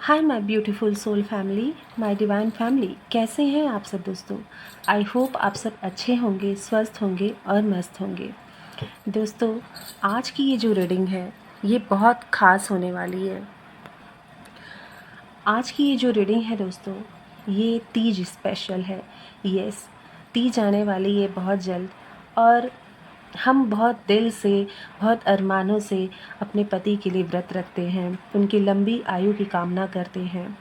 Hi my beautiful soul family, my divine family, कैसे हैं आप सब दोस्तों। आई होप आप सब अच्छे होंगे, स्वस्थ होंगे और मस्त होंगे। दोस्तों, आज की ये जो रीडिंग है ये बहुत ख़ास होने वाली है। आज की ये जो रीडिंग है दोस्तों, ये तीज स्पेशल है। यस, तीज आने वाली है बहुत जल्द और हम बहुत दिल से, बहुत अरमानों से अपने पति के लिए व्रत रखते हैं, उनकी लंबी आयु की कामना करते हैं।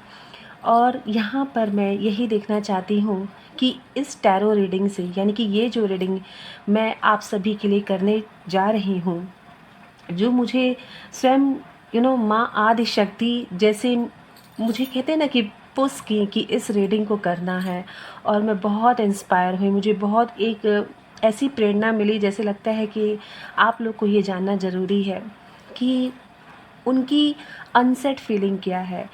और यहाँ पर मैं यही देखना चाहती हूँ कि इस टैरो रीडिंग से, यानी कि ये जो रीडिंग मैं आप सभी के लिए करने जा रही हूँ, जो मुझे स्वयं माँ आदि शक्ति जैसे मुझे कहते हैं ना कि पुश की कि इस रीडिंग को करना है। और मैं बहुत इंस्पायर हुई, मुझे बहुत एक ऐसी प्रेरणा मिली, जैसे लगता है कि आप लोग को ये जानना ज़रूरी है कि उनकी अनसेट फीलिंग क्या है।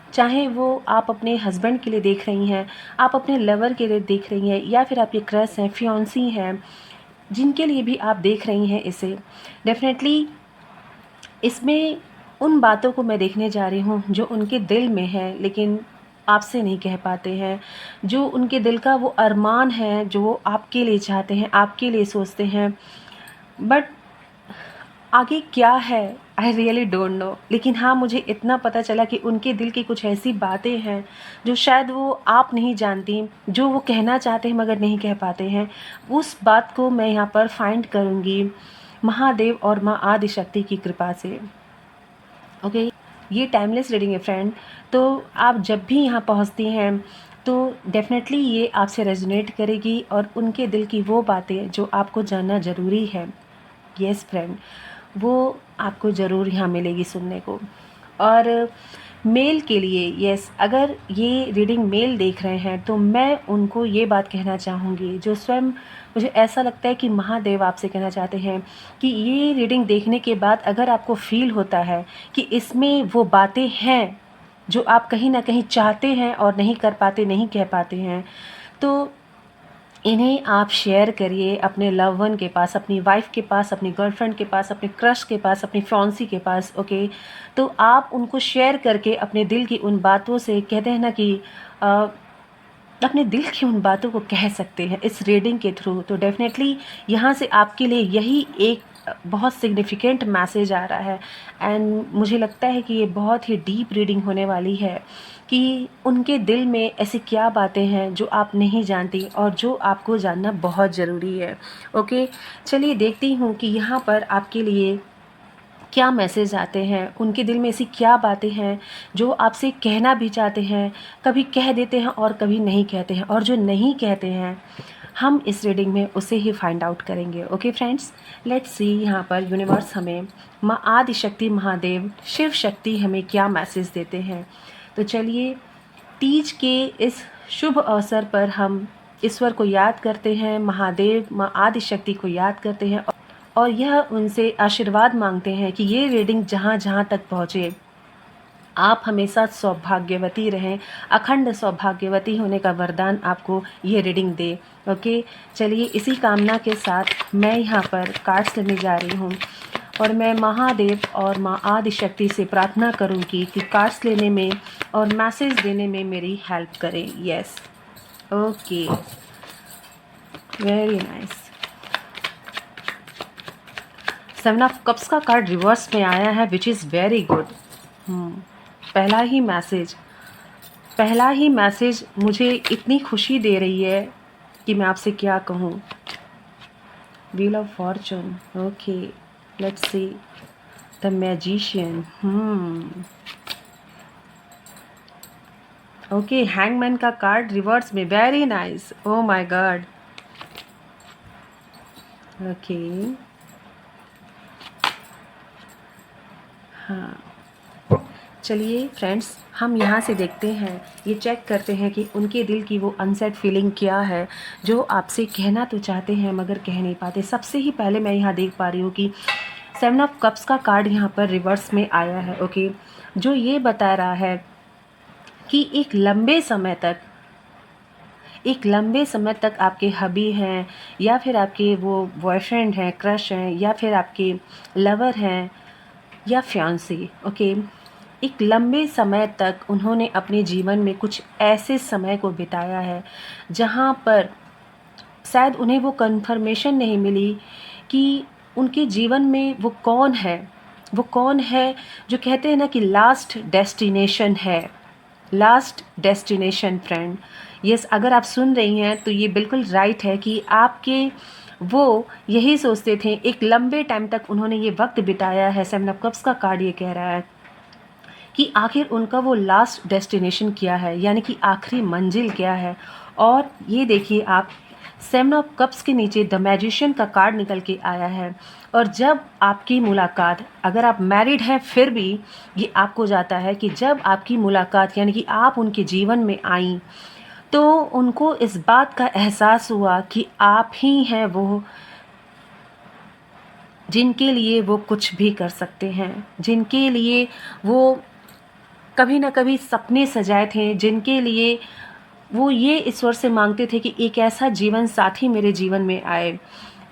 चाहे वो आप अपने हस्बैंड के लिए देख रही हैं, आप अपने लवर के लिए देख रही हैं, या फिर आपके क्रश हैं, फियांसी हैं, जिनके लिए भी आप देख रही हैं इसे, डेफिनेटली इसमें उन बातों को मैं देखने जा रही हूँ जो उनके दिल में है लेकिन आपसे नहीं कह पाते हैं, जो उनके दिल का वो अरमान है जो वो आपके लिए चाहते हैं, आपके लिए सोचते हैं। बट आगे क्या है, आई रियली डोंट नो। लेकिन हाँ, मुझे इतना पता चला कि उनके दिल की कुछ ऐसी बातें हैं जो शायद वो आप नहीं जानती, जो वो कहना चाहते हैं मगर नहीं कह पाते हैं। उस बात को मैं यहाँ पर फाइंड करूँगी महादेव और माँ आदिशक्ति की कृपा से। ओके, ये टाइमलेस रीडिंग है फ्रेंड। तो आप जब भी यहाँ पहुँचती हैं तो डेफिनेटली ये आपसे रेजोनेट करेगी और उनके दिल की वो बातें जो आपको जानना ज़रूरी है, यस फ्रेंड, वो आपको ज़रूर यहाँ मिलेगी सुनने को। और मेल के लिए, यस, अगर ये रीडिंग मेल देख रहे हैं तो मैं उनको ये बात कहना चाहूँगी, जो स्वयं मुझे ऐसा लगता है कि महादेव आपसे कहना चाहते हैं कि ये रीडिंग देखने के बाद अगर आपको फील होता है कि इसमें वो बातें हैं जो आप कहीं ना कहीं चाहते हैं और नहीं कर पाते, नहीं कह पाते हैं, तो इन्हें आप शेयर करिए अपने लव वन के पास, अपनी वाइफ के पास, अपनी गर्लफ्रेंड के पास, अपने क्रश के पास, अपनी फियांसी के पास। ओके, तो आप उनको शेयर करके अपने दिल की उन बातों से, कहते हैं ना कि अपने दिल की उन बातों को कह सकते हैं इस रीडिंग के थ्रू। तो डेफिनेटली यहाँ से आपके लिए यही एक बहुत सिग्निफिकेंट मैसेज आ रहा है। एंड मुझे लगता है कि ये बहुत ही डीप रीडिंग होने वाली है कि उनके दिल में ऐसी क्या बातें हैं जो आप नहीं जानती और जो आपको जानना बहुत ज़रूरी है। ओके, चलिए देखती हूँ कि यहाँ पर आपके लिए क्या मैसेज आते हैं, उनके दिल में ऐसी क्या बातें हैं जो आपसे कहना भी चाहते हैं, कभी कह देते हैं और कभी नहीं कहते हैं, और जो नहीं कहते हैं हम इस रीडिंग में उसे ही फाइंड आउट करेंगे। ओके फ्रेंड्स, लेट्स सी यहाँ पर यूनिवर्स हमें, माँ आदिशक्ति, महादेव, शिव शक्ति हमें क्या मैसेज देते हैं। तो चलिए, तीज के इस शुभ अवसर पर हम ईश्वर को याद करते हैं, महादेव, माँ आदिशक्ति को याद करते हैं और यह उनसे आशीर्वाद मांगते हैं कि ये रीडिंग जहाँ जहाँ तक पहुँचे, आप हमेशा सौभाग्यवती रहें, अखंड सौभाग्यवती होने का वरदान आपको ये रीडिंग दे। ओके, चलिए इसी कामना के साथ मैं यहाँ पर कार्ड्स लेने जा रही हूँ और मैं महादेव और माँ आदिशक्ति से प्रार्थना करूँगी कि कार्ड्स लेने में और मैसेज देने में मेरी हेल्प करें। Yes, okay, very nice. 7 of cups का कार्ड रिवर्स में आया है, विच इज़ वेरी गुड। पहला ही मैसेज मुझे इतनी खुशी दे रही है कि मैं आपसे क्या कहूँ। Wheel of Fortune, okay, let's see the magician. Okay, hangman का कार्ड रिवर्स में, very nice, oh my God. Okay, हाँ, चलिए फ्रेंड्स, हम यहाँ से देखते हैं, ये चेक करते हैं कि उनके दिल की वो अनसेट फीलिंग क्या है जो आपसे कहना तो चाहते हैं मगर कह नहीं पाते। सबसे ही पहले मैं यहाँ देख पा रही हूँ कि 7 ऑफ कप्स का कार्ड यहाँ पर रिवर्स में आया है। ओके, जो ये बता रहा है कि एक लंबे समय तक आपके हबी हैं, या फिर आपके वो बॉयफ्रेंड हैं, क्रश हैं, या फिर आपके लवर हैं, या फियांसी। ओके, एक लंबे समय तक उन्होंने अपने जीवन में कुछ ऐसे समय को बिताया है जहाँ पर शायद उन्हें वो कन्फर्मेशन नहीं मिली कि उनके जीवन में वो कौन है, वो कौन है जो कहते हैं ना कि लास्ट डेस्टिनेशन है, लास्ट डेस्टिनेशन फ्रेंड। यस, अगर आप सुन रही हैं तो ये बिल्कुल राइट है कि आपके वो यही सोचते थे। एक लंबे टाइम तक उन्होंने ये वक्त बिताया है, 7 ऑफ कप्स का कार्ड ये कह रहा है कि आखिर उनका वो लास्ट डेस्टिनेशन क्या है, यानी कि आखिरी मंजिल क्या है। और ये देखिए आप, 7 ऑफ कप्स के नीचे द मैजिशियन का कार्ड निकल के आया है। और जब आपकी मुलाकात, अगर आप मैरिड हैं फिर भी ये आपको जाता है कि जब आपकी मुलाकात यानी कि आप उनके जीवन में आई तो उनको इस बात का एहसास हुआ कि आप ही हैं वो जिनके लिए वो कुछ भी कर सकते हैं, जिनके लिए वो कभी ना कभी सपने सजाए थे, जिनके लिए वो ये ईश्वर से मांगते थे कि एक ऐसा जीवन साथी मेरे जीवन में आए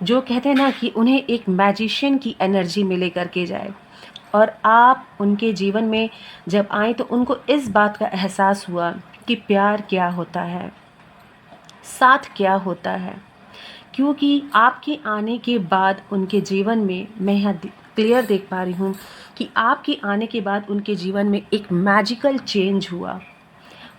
जो कहते हैं ना कि उन्हें एक मैजिशियन की एनर्जी मिले करके जाए। और आप उनके जीवन में जब आए तो उनको इस बात का एहसास हुआ कि प्यार क्या होता है, साथ क्या होता है। क्योंकि आपके आने के बाद उनके जीवन में मैं यहाँ क्लियर देख पा रही हूँ कि आपके आने के बाद उनके जीवन में एक मैजिकल चेंज हुआ।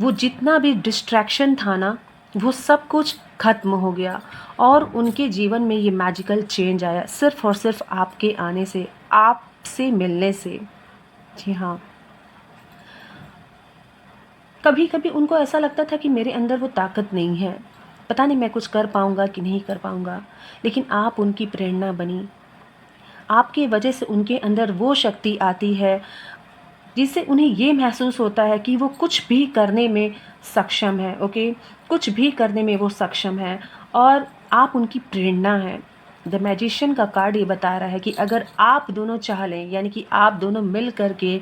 वो जितना भी डिस्ट्रैक्शन था ना, वो सब कुछ ख़त्म हो गया और उनके जीवन में ये मैजिकल चेंज आया सिर्फ़ और सिर्फ आपके आने से, आपसे मिलने से। जी हाँ, कभी कभी उनको ऐसा लगता था कि मेरे अंदर वो ताकत नहीं है, पता नहीं मैं कुछ कर पाऊँगा कि नहीं कर पाऊँगा, लेकिन आप उनकी प्रेरणा बनी। आपकी वजह से उनके अंदर वो शक्ति आती है जिससे उन्हें ये महसूस होता है कि वो कुछ भी करने में सक्षम है। ओके, कुछ भी करने में वो सक्षम है और आप उनकी प्रेरणा हैं। द मैजिशियन का कार्ड ये बता रहा है कि अगर आप दोनों चाह लें, यानी कि आप दोनों मिल कर के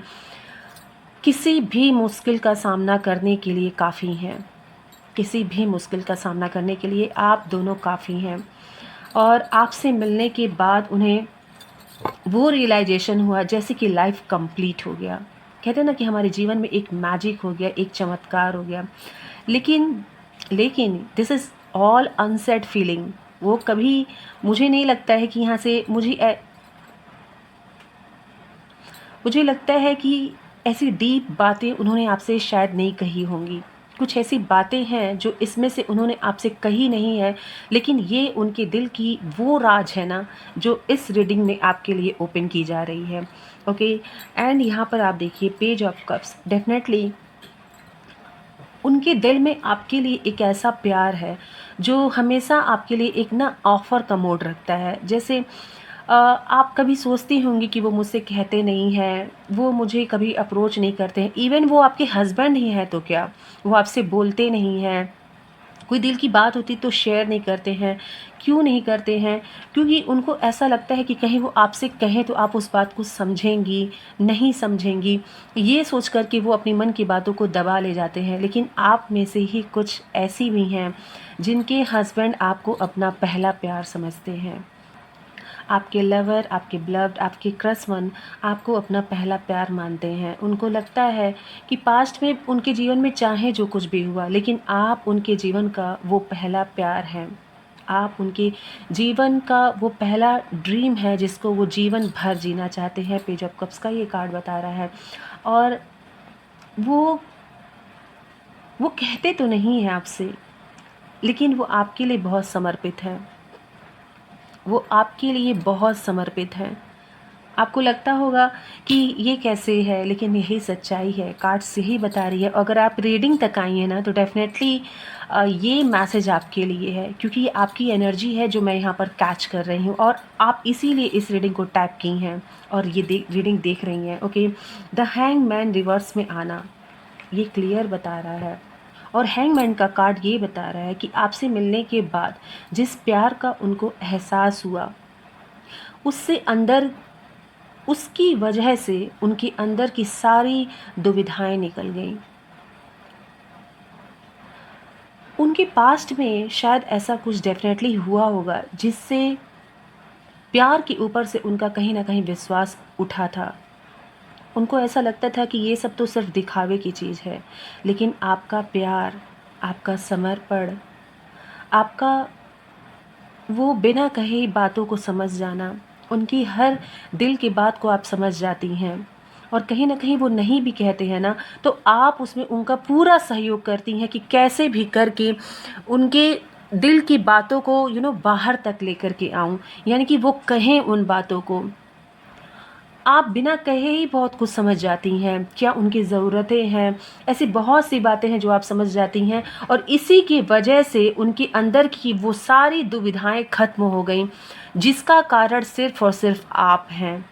किसी भी मुश्किल का सामना करने के लिए काफ़ी हैं, किसी भी मुश्किल का सामना करने के लिए आप दोनों काफ़ी हैं। और आपसे मिलने के बाद उन्हें वो रियलाइजेशन हुआ जैसे कि लाइफ कंप्लीट हो गया। कहते हैं ना कि हमारे जीवन में एक मैजिक हो गया, एक चमत्कार हो गया। लेकिन लेकिन this is all unsaid feeling. वो कभी, मुझे नहीं लगता है कि यहाँ से मुझे लगता है कि ऐसी डीप बातें उन्होंने आपसे शायद नहीं कही होंगी। कुछ ऐसी बातें हैं जो इसमें से उन्होंने आपसे कही नहीं है, लेकिन ये उनके दिल की वो राज है ना जो इस रीडिंग में आपके लिए ओपन की जा रही है। ओके, एंड यहाँ पर आप देखिए पेज ऑफ कप्स, डेफिनेटली उनके दिल में आपके लिए एक ऐसा प्यार है जो हमेशा आपके लिए एक ना ऑफ़र का मोड रखता है। जैसे आप कभी सोचती होंगी कि वो मुझसे कहते नहीं हैं, वो मुझे कभी अप्रोच नहीं करते हैं, इवन वो आपके हस्बैंड ही हैं तो क्या, वो आपसे बोलते नहीं हैं, कोई दिल की बात होती तो शेयर नहीं करते हैं। क्यों नहीं करते हैं? क्योंकि उनको ऐसा लगता है कि कहीं वो आपसे कहें तो आप उस बात को समझेंगी, नहीं समझेंगी, ये सोच कर कि वो अपनी मन की बातों को दबा ले जाते हैं। लेकिन आप में से ही कुछ ऐसी भी हैं जिनके हस्बैंड आपको अपना पहला प्यार समझते हैं। आपके लवर, आपके बिलव्ड, आपके क्रश वन आपको अपना पहला प्यार मानते हैं। उनको लगता है कि पास्ट में उनके जीवन में चाहे जो कुछ भी हुआ, लेकिन आप उनके जीवन का वो पहला प्यार हैं। आप उनके जीवन का वो पहला ड्रीम है जिसको वो जीवन भर जीना चाहते हैं। पेज ऑफ कप्स का ये कार्ड बता रहा है। और वो वो कहते तो नहीं हैं आपसे, लेकिन वो आपके लिए बहुत समर्पित हैं। वो आपके लिए बहुत समर्पित हैं। आपको लगता होगा कि ये कैसे है, लेकिन यही सच्चाई है, कार्ड्स यही बता रही है। अगर आप रीडिंग तक आई हैं ना तो डेफ़िनेटली ये मैसेज आपके लिए है, क्योंकि ये आपकी एनर्जी है जो मैं यहाँ पर कैच कर रही हूँ और आप इसीलिए इस रीडिंग को टैप की हैं और ये रीडिंग देख रही हैं। ओके, द हैंगमैन रिवर्स में आना ये क्लियर बता रहा है। और हैंगमैन का कार्ड ये बता रहा है कि आपसे मिलने के बाद जिस प्यार का उनको एहसास हुआ, उससे अंदर, उसकी वजह से उनके अंदर की सारी दुविधाएं निकल गईं। उनके पास्ट में शायद ऐसा कुछ डेफिनेटली हुआ होगा जिससे प्यार के ऊपर से उनका कहीं ना कहीं विश्वास उठा था। उनको ऐसा लगता था कि ये सब तो सिर्फ दिखावे की चीज़ है, लेकिन आपका प्यार, आपका समर्पण, आपका वो बिना कहे बातों को समझ जाना, उनकी हर दिल की बात को आप समझ जाती हैं, और कहीं न कहीं वो नहीं भी कहते हैं ना, तो आप उसमें उनका पूरा सहयोग करती हैं कि कैसे भी करके उनके दिल की बातों को बाहर तक लेकर के आऊँ, यानी कि वो कहें उन बातों को। आप बिना कहे ही बहुत कुछ समझ जाती हैं, क्या उनकी ज़रूरतें हैं, ऐसी बहुत सी बातें हैं जो आप समझ जाती हैं, और इसी की वजह से उनके अंदर की वो सारी दुविधाएँ ख़त्म हो गईं, जिसका कारण सिर्फ़ और सिर्फ़ आप हैं।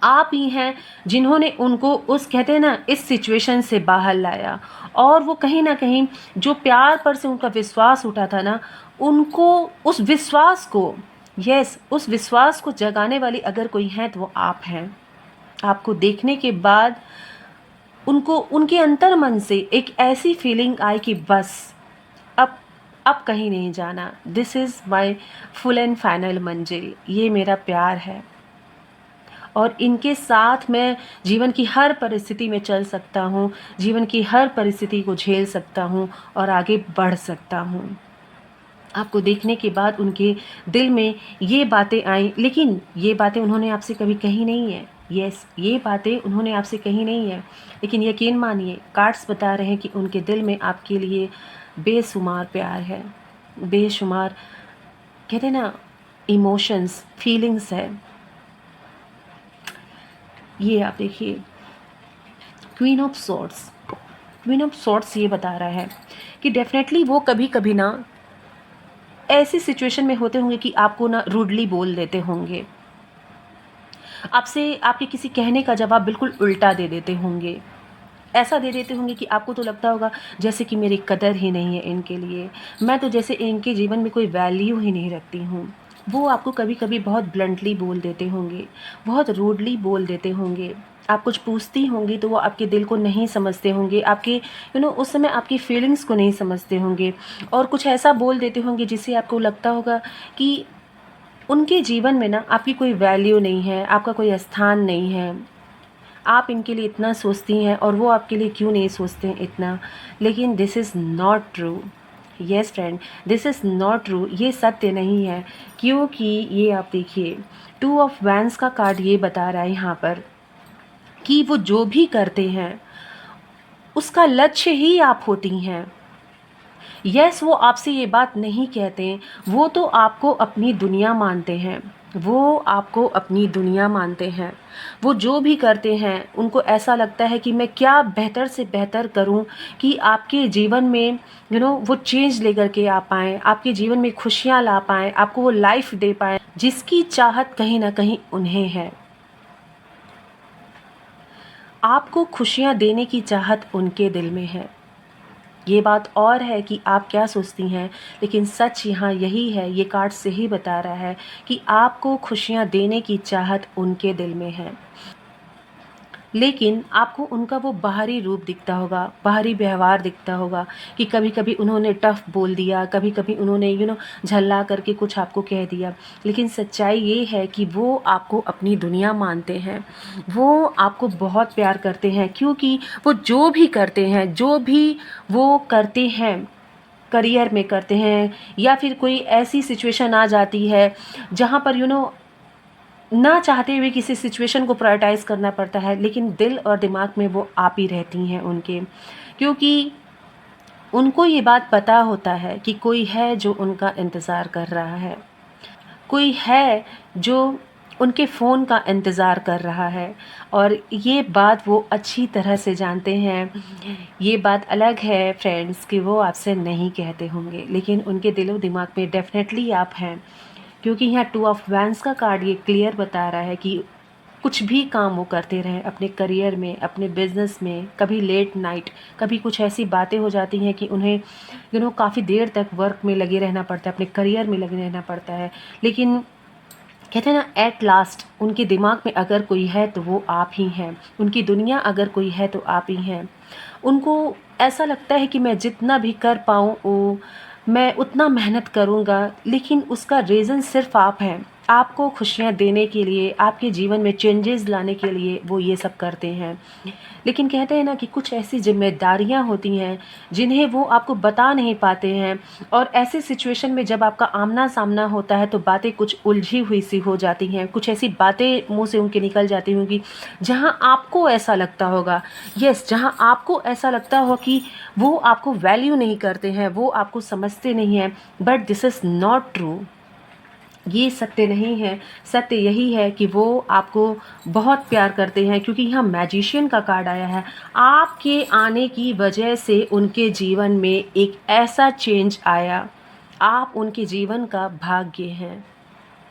आप ही हैं जिन्होंने उनको उस कहते हैं ना इस सिचुएशन से बाहर लाया, और वो कहीं न कहीं जो प्यार पर से उनका विश्वास उठा था ना, उनको उस विश्वास को उस विश्वास को जगाने वाली अगर कोई है तो वो आप हैं। आपको देखने के बाद उनको उनके अंतर्मन से एक ऐसी फीलिंग आई कि बस अब अब कहीं नहीं जाना, this is my full and final मंजिल, ये मेरा प्यार है, और इनके साथ मैं जीवन की हर परिस्थिति में चल सकता हूँ, जीवन की हर परिस्थिति को झेल सकता हूँ और आगे बढ़ सकता हूँ। आपको देखने के बाद उनके दिल में ये बातें आईं, लेकिन ये बातें उन्होंने आपसे कभी कही नहीं है। ये बातें उन्होंने आपसे कही नहीं है, लेकिन यकीन मानिए कार्ड्स बता रहे हैं कि उनके दिल में आपके लिए बेशुमार प्यार है, बेशुमार कहते हैं ना इमोशंस, फीलिंग्स है। ये आप देखिए क्वीन ऑफ सॉर्ड्स ये बता रहा है कि डेफिनेटली वो कभी कभी ना ऐसी सिचुएशन में होते होंगे कि आपको ना रूडली बोल देते होंगे, आपसे आपके किसी कहने का जवाब बिल्कुल उल्टा दे देते होंगे, ऐसा दे देते होंगे कि आपको तो लगता होगा जैसे कि मेरी कदर ही नहीं है इनके लिए, मैं तो जैसे इनके जीवन में कोई वैल्यू ही नहीं रखती हूँ। वो आपको कभी कभी बहुत ब्लंटली बोल देते होंगे, बहुत रूडली बोल देते होंगे। आप कुछ पूछती होंगी तो वो आपके दिल को नहीं समझते होंगे, आपके उस समय आपकी फीलिंग्स को नहीं समझते होंगे, और कुछ ऐसा बोल देते होंगे जिससे आपको लगता होगा कि उनके जीवन में ना आपकी कोई वैल्यू नहीं है, आपका कोई स्थान नहीं है। आप इनके लिए इतना सोचती हैं और वो आपके लिए क्यों नहीं सोचते हैं इतना, लेकिन this is not true. Yes friend, this is not true, ये सत्य नहीं है, क्योंकि ये आप देखिए 2 ऑफ वैंड्स का कार्ड ये बता रहा है यहाँ पर कि वो जो भी करते हैं उसका लक्ष्य ही आप होती हैं। यस, वो आपसे ये बात नहीं कहते, वो तो आपको अपनी दुनिया मानते हैं, वो आपको अपनी दुनिया मानते हैं। वो जो भी करते हैं उनको ऐसा लगता है कि मैं क्या बेहतर से बेहतर करूं कि आपके जीवन में वो चेंज लेकर के आ पाएँ, आपके जीवन में खुशियां ला पाएँ, आपको वो लाइफ दे पाएँ जिसकी चाहत कहीं ना कहीं उन्हें है। आपको खुशियां देने की चाहत उनके दिल में है। ये बात और है कि आप क्या सोचती हैं, लेकिन सच यहाँ यही है, ये कार्ड से ही बता रहा है कि आपको खुशियाँ देने की चाहत उनके दिल में है, लेकिन आपको उनका वो बाहरी रूप दिखता होगा, बाहरी व्यवहार दिखता होगा कि कभी कभी उन्होंने टफ बोल दिया, कभी कभी उन्होंने झल्ला करके कुछ आपको कह दिया, लेकिन सच्चाई ये है कि वो आपको अपनी दुनिया मानते हैं, वो आपको बहुत प्यार करते हैं, क्योंकि वो जो भी करते हैं, जो भी वो करते हैं करियर में करते हैं, या फिर कोई ऐसी सिचुएशन आ जाती है जहाँ पर ना चाहते हुए किसी सिचुएशन को प्रायोरिटाइज़ करना पड़ता है, लेकिन दिल और दिमाग में वो आप ही रहती हैं उनके, क्योंकि उनको ये बात पता होता है कि कोई है जो उनका इंतज़ार कर रहा है, कोई है जो उनके फ़ोन का इंतज़ार कर रहा है, और ये बात वो अच्छी तरह से जानते हैं। ये बात अलग है फ्रेंड्स कि वो आपसे नहीं कहते होंगे, लेकिन उनके दिलो दिमाग में डेफिनेटली आप हैं, क्योंकि यहाँ 2 ऑफ वैंड्स का कार्ड ये क्लियर बता रहा है कि कुछ भी काम वो करते रहें अपने करियर में, अपने बिज़नेस में, कभी लेट नाइट, कभी कुछ ऐसी बातें हो जाती हैं कि उन्हें काफ़ी देर तक वर्क में लगे रहना पड़ता है, अपने करियर में लगे रहना पड़ता है, लेकिन कहते हैं ना एट लास्ट उनके दिमाग में अगर कोई है तो वो आप ही हैं, उनकी दुनिया अगर कोई है तो आप ही हैं। उनको ऐसा लगता है कि मैं जितना भी कर पाऊँ वो मैं उतना मेहनत करूँगा, लेकिन उसका रीज़न सिर्फ आप हैं। आपको खुशियाँ देने के लिए, आपके जीवन में चेंजेस लाने के लिए वो ये सब करते हैं। लेकिन कहते हैं ना कि कुछ ऐसी ज़िम्मेदारियाँ होती हैं जिन्हें वो आपको बता नहीं पाते हैं, और ऐसे सिचुएशन में जब आपका आमना-सामना होता है तो बातें कुछ उलझी हुई सी हो जाती हैं। कुछ ऐसी बातें मुँह से उनके निकल जाती होंगी जहाँ आपको ऐसा लगता होगा, जहाँ आपको ऐसा लगता हो कि वो आपको वैल्यू नहीं करते हैं, वो आपको समझते नहीं हैं, but this is not true. ये सत्य नहीं है। सत्य यही है कि वो आपको बहुत प्यार करते हैं, क्योंकि यहाँ मैजिशियन का कार्ड आया है। आपके आने की वजह से उनके जीवन में एक ऐसा चेंज आया, आप उनके जीवन का भाग्य हैं।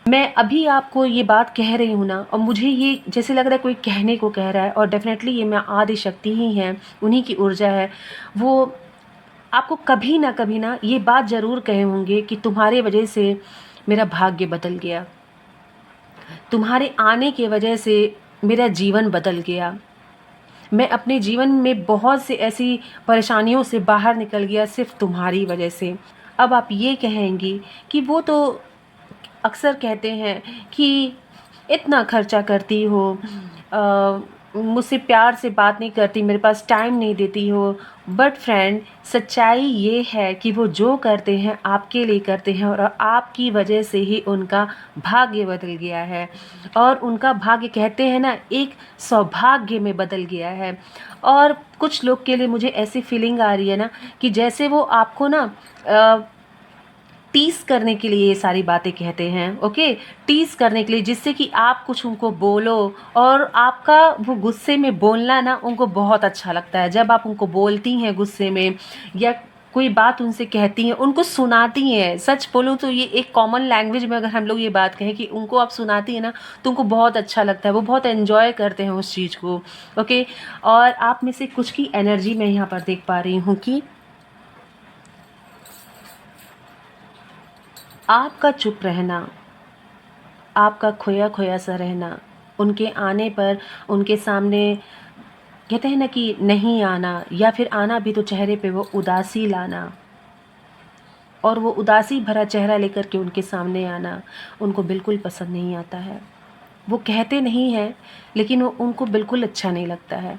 मैं अभी आपको ये बात कह रही हूँ ना, और मुझे ये जैसे लग रहा है कोई कहने को कह रहा है, और डेफ़िनेटली ये मैं आदि शक्ति ही हैं, उन्हीं की ऊर्जा है। वो आपको कभी ना ये बात ज़रूर कहे होंगे कि तुम्हारे वजह से मेरा भाग्य बदल गया, तुम्हारे आने की वजह से मेरा जीवन बदल गया, मैं अपने जीवन में बहुत से ऐसी परेशानियों से बाहर निकल गया सिर्फ़ तुम्हारी वजह से। अब आप ये कहेंगी कि वो तो अक्सर कहते हैं कि इतना खर्चा करती हो, मुझसे प्यार से बात नहीं करती, मेरे पास टाइम नहीं देती हो। बट फ्रेंड, सच्चाई ये है कि वो जो करते हैं आपके लिए करते हैं, और आपकी वजह से ही उनका भाग्य बदल गया है, और उनका भाग्य कहते हैं ना एक सौभाग्य में बदल गया है। और कुछ लोग के लिए मुझे ऐसी फीलिंग आ रही है ना कि जैसे वो आपको ना टीज़ करने के लिए ये सारी बातें कहते हैं, ओके? टीज़ करने के लिए, जिससे कि आप कुछ उनको बोलो, और आपका वो गुस्से में बोलना ना उनको बहुत अच्छा लगता है। जब आप उनको बोलती हैं गुस्से में, या कोई बात उनसे कहती हैं, उनको सुनाती हैं। सच बोलूँ तो ये एक कॉमन लैंग्वेज में अगर हम लोग ये बात कहें कि उनको आप सुनाती हैं ना, तो उनको बहुत अच्छा लगता है, वो बहुत एन्जॉय करते हैं उस चीज़ को, ओके? और आप में से कुछ की एनर्जी मैं यहाँ पर देख पा रही हूँ कि आपका चुप रहना, आपका खोया-खोया सा रहना, उनके आने पर उनके सामने कहते हैं ना कि नहीं आना, या फिर आना भी तो चेहरे पे वो उदासी लाना, और वो उदासी भरा चेहरा लेकर के उनके सामने आना, उनको बिल्कुल पसंद नहीं आता है। वो कहते नहीं हैं, लेकिन वो उनको बिल्कुल अच्छा नहीं लगता है।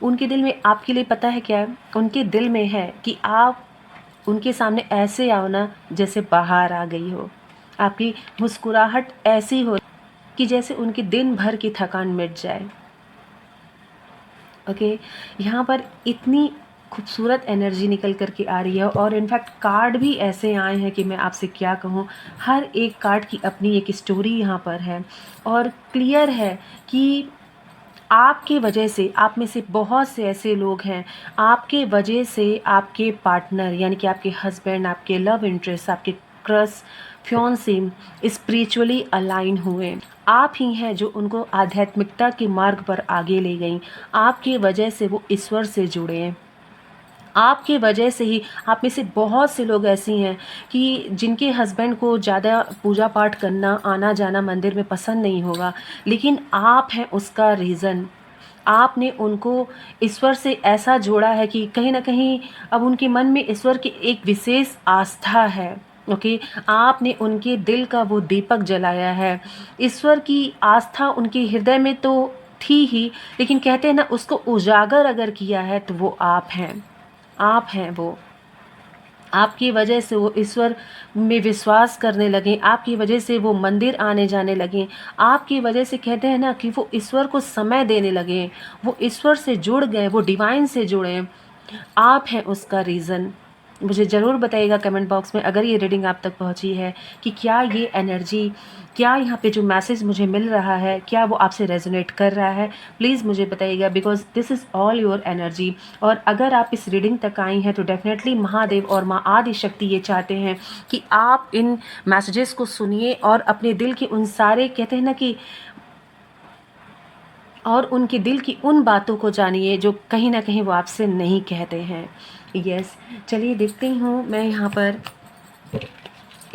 उनके दिल में आपके लिए पता है क्या है? उनके दिल में है कि आप उनके सामने ऐसे आओ ना जैसे बाहर आ गई हो। आपकी मुस्कुराहट ऐसी हो कि जैसे उनके दिन भर की थकान मिट जाए। ओके, यहाँ पर इतनी खूबसूरत एनर्जी निकल कर के आ रही है, और इनफैक्ट कार्ड भी ऐसे आए हैं कि मैं आपसे क्या कहूँ। हर एक कार्ड की अपनी एक स्टोरी यहाँ पर है, और क्लियर है कि आपके वजह से, आप में से बहुत से ऐसे लोग हैं, आपके वजह से आपके पार्टनर यानी कि आपके हस्बैंड, आपके लव इंटरेस्ट, आपके क्रश, फियोंसी स्पिरिचुअली अलाइन हुए। आप ही हैं जो उनको आध्यात्मिकता के मार्ग पर आगे ले गई। आपकी वजह से वो ईश्वर से जुड़े हैं। आपकी वजह से ही आप में से बहुत से लोग ऐसी हैं कि जिनके हस्बैंड को ज़्यादा पूजा पाठ करना, आना जाना मंदिर में पसंद नहीं होगा, लेकिन आप हैं उसका रीज़न। आपने उनको ईश्वर से ऐसा जोड़ा है कि कहीं न कहीं अब उनके मन में ईश्वर की एक विशेष आस्था है, ओके? आपने उनके दिल का वो दीपक जलाया है। ईश्वर की आस्था उनके हृदय में तो थी ही, लेकिन कहते हैं ना उसको उजागर अगर किया है तो वो आप हैं। आप हैं वो। आपकी वजह से वो ईश्वर में विश्वास करने लगे, आपकी वजह से वो मंदिर आने जाने लगे, आपकी वजह से कहते हैं ना कि वो ईश्वर को समय देने लगे, वो ईश्वर से जुड़ गए, वो डिवाइन से जुड़े। आप हैं उसका रीज़न। मुझे ज़रूर बताइएगा कमेंट बॉक्स में, अगर ये रीडिंग आप तक पहुंची है, कि क्या ये एनर्जी, क्या यहाँ पे जो मैसेज मुझे मिल रहा है, क्या वो आपसे रेजोनेट कर रहा है? प्लीज़ मुझे बताइएगा, because this is all your energy. और अगर आप इस रीडिंग तक आई हैं तो डेफिनेटली महादेव और माँ आदि शक्ति ये चाहते हैं कि आप इन मैसेजेस को सुनिए, और अपने दिल के उन सारे, कहते हैं ना कि, और उनके दिल की उन बातों को जानिए जो कहीं न कहीं वो आपसे नहीं कहते हैं। यस, चलिए देखती हूँ मैं यहाँ पर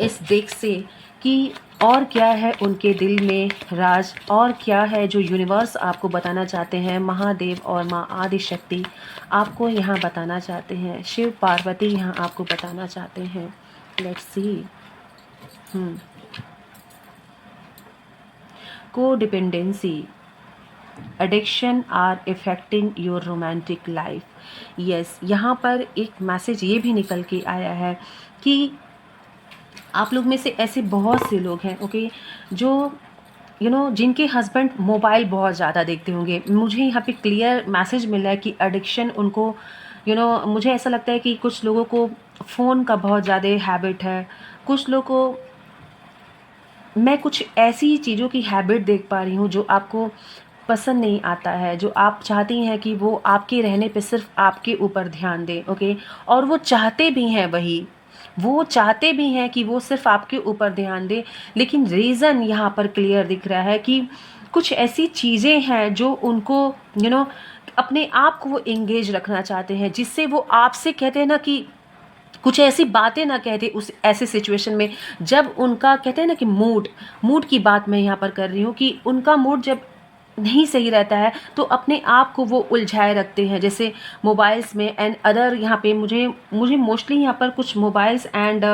इस डेक से कि और क्या है उनके दिल में राज, और क्या है जो यूनिवर्स आपको बताना चाहते हैं, महादेव और माँ आदि शक्ति आपको यहाँ बताना चाहते हैं, शिव पार्वती यहाँ आपको बताना चाहते हैं। Let's see. Codependency, addiction are affecting your romantic life. Yes, यहाँ पर एक मैसेज ये भी निकल के आया है कि आप लोग में से ऐसे बहुत से लोग हैं, ओके, जो जिनके हस्बैंड मोबाइल बहुत ज़्यादा देखते होंगे। मुझे यहाँ पे क्लियर मैसेज मिला है कि एडिक्शन उनको मुझे ऐसा लगता है कि कुछ लोगों को फ़ोन का बहुत ज़्यादा हैबिट है, कुछ लोगों को मैं कुछ ऐसी चीज़ों की हैबिट देख पा रही हूँ जो आपको पसंद नहीं आता है, जो आप चाहती हैं कि वो आपके रहने पे सिर्फ आपके ऊपर ध्यान दें, ओके, और वो चाहते भी हैं वो चाहते भी हैं कि वो सिर्फ आपके ऊपर ध्यान दें, लेकिन रीज़न यहाँ पर क्लियर दिख रहा है कि कुछ ऐसी चीज़ें हैं जो उनको अपने आप को वो एंगेज रखना चाहते हैं, जिससे वो आपसे कहते हैं ना कि कुछ ऐसी बातें ना कहते उस ऐसे सिचुएशन में जब उनका कहते हैं ना कि मूड की बात मैं यहाँ पर कर रही हूँ कि उनका मूड जब नहीं सही रहता है तो अपने आप को वो उलझाए रखते हैं, जैसे मोबाइल्स में एंड अदर। यहाँ पे मुझे मोस्टली यहाँ पर कुछ मोबाइल्स एंड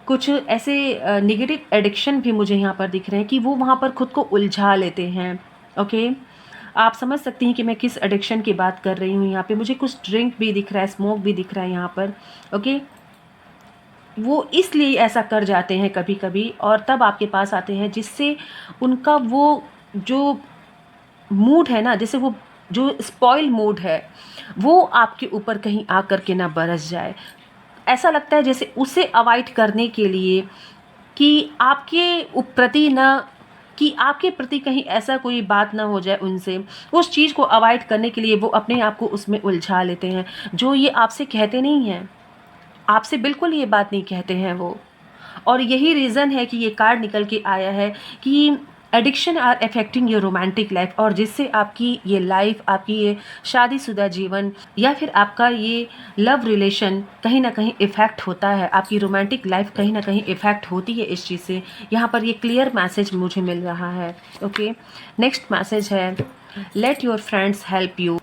कुछ ऐसे नेगेटिव एडिक्शन भी मुझे यहाँ पर दिख रहे हैं कि वो वहाँ पर खुद को उलझा लेते हैं, ओके। आप समझ सकती हैं कि मैं किस एडिक्शन की बात कर रही हूँ। यहाँ पे मुझे कुछ ड्रिंक भी दिख रहा है, स्मोक भी दिख रहा है यहाँ पर, ओके। वो इसलिए ऐसा कर जाते हैं कभी कभी और तब आपके पास आते हैं, जिससे उनका वो जो मूड है ना, जैसे वो जो स्पॉइल मूड है वो आपके ऊपर कहीं आकर के ना बरस जाए। ऐसा लगता है जैसे उसे अवॉइड करने के लिए कि आपके प्रति कहीं ऐसा कोई बात ना हो जाए उनसे, उस चीज़ को अवॉइड करने के लिए वो अपने आप को उसमें उलझा लेते हैं, जो ये आपसे कहते नहीं हैं, आपसे बिल्कुल ये बात नहीं कहते हैं वो। और यही रीज़न है कि ये कार्ड निकल के आया है कि addiction are affecting your romantic life, और जिससे आपकी ये लाइफ, आपकी ये शादीशुदा जीवन या फिर आपका ये लव रिलेशन कहीं ना कहीं इफ़ेक्ट होता है, आपकी रोमांटिक लाइफ कहीं ना कहीं इफ़ेक्ट होती है इस चीज़ से। यहाँ पर ये क्लियर मैसेज मुझे मिल रहा है, ओके। नेक्स्ट मैसेज है, let your friends help you,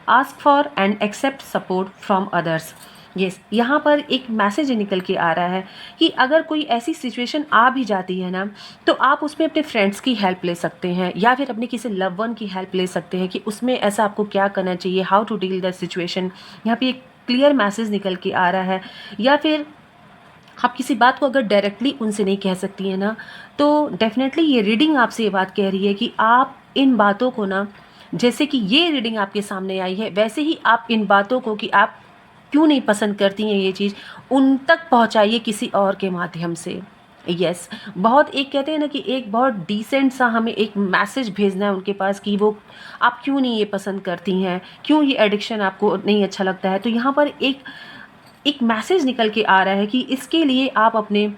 ask for and accept support from others. Yes, यहाँ पर एक मैसेज निकल के आ रहा है कि अगर कोई ऐसी सिचुएशन आ भी जाती है ना, तो आप उसमें अपने फ्रेंड्स की हेल्प ले सकते हैं या फिर अपने किसी लव वन की हेल्प ले सकते हैं कि उसमें ऐसा आपको क्या करना चाहिए, how to deal the situation. यहाँ पे एक क्लियर मैसेज निकल के आ रहा है। या फिर आप किसी बात को अगर डायरेक्टली उनसे नहीं कह सकती हैं ना, तो डेफिनेटली ये रीडिंग आपसे ये बात कह रही है कि आप इन बातों को ना, जैसे कि ये रीडिंग आपके सामने आई है, वैसे ही आप इन बातों को कि आप क्यों नहीं पसंद करती हैं ये चीज़, उन तक पहुंचाइए किसी और के माध्यम से। यस, बहुत एक कहते हैं ना कि एक बहुत डिसेंट सा हमें एक मैसेज भेजना है उनके पास कि वो आप क्यों नहीं ये पसंद करती हैं, क्यों ये एडिक्शन आपको नहीं अच्छा लगता है। तो यहाँ पर एक मैसेज निकल के आ रहा है कि इसके लिए आप अपने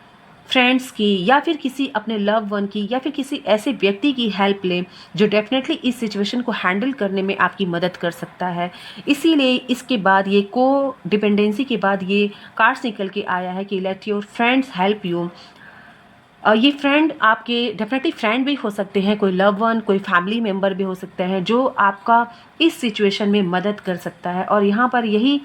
फ्रेंड्स की या फिर किसी अपने लव वन की या फिर किसी ऐसे व्यक्ति की हेल्प लें जो डेफिनेटली इस सिचुएशन को हैंडल करने में आपकी मदद कर सकता है। इसीलिए इसके बाद ये को डिपेंडेंसी के बाद ये कार्ड्स निकल के आया है कि late your friends help you. ये फ्रेंड आपके डेफिनेटली फ्रेंड भी हो सकते हैं, कोई लव वन, कोई फैमिली मेम्बर भी हो सकते हैं जो आपका इस सिचुएशन में मदद कर सकता है। और यहाँ पर यही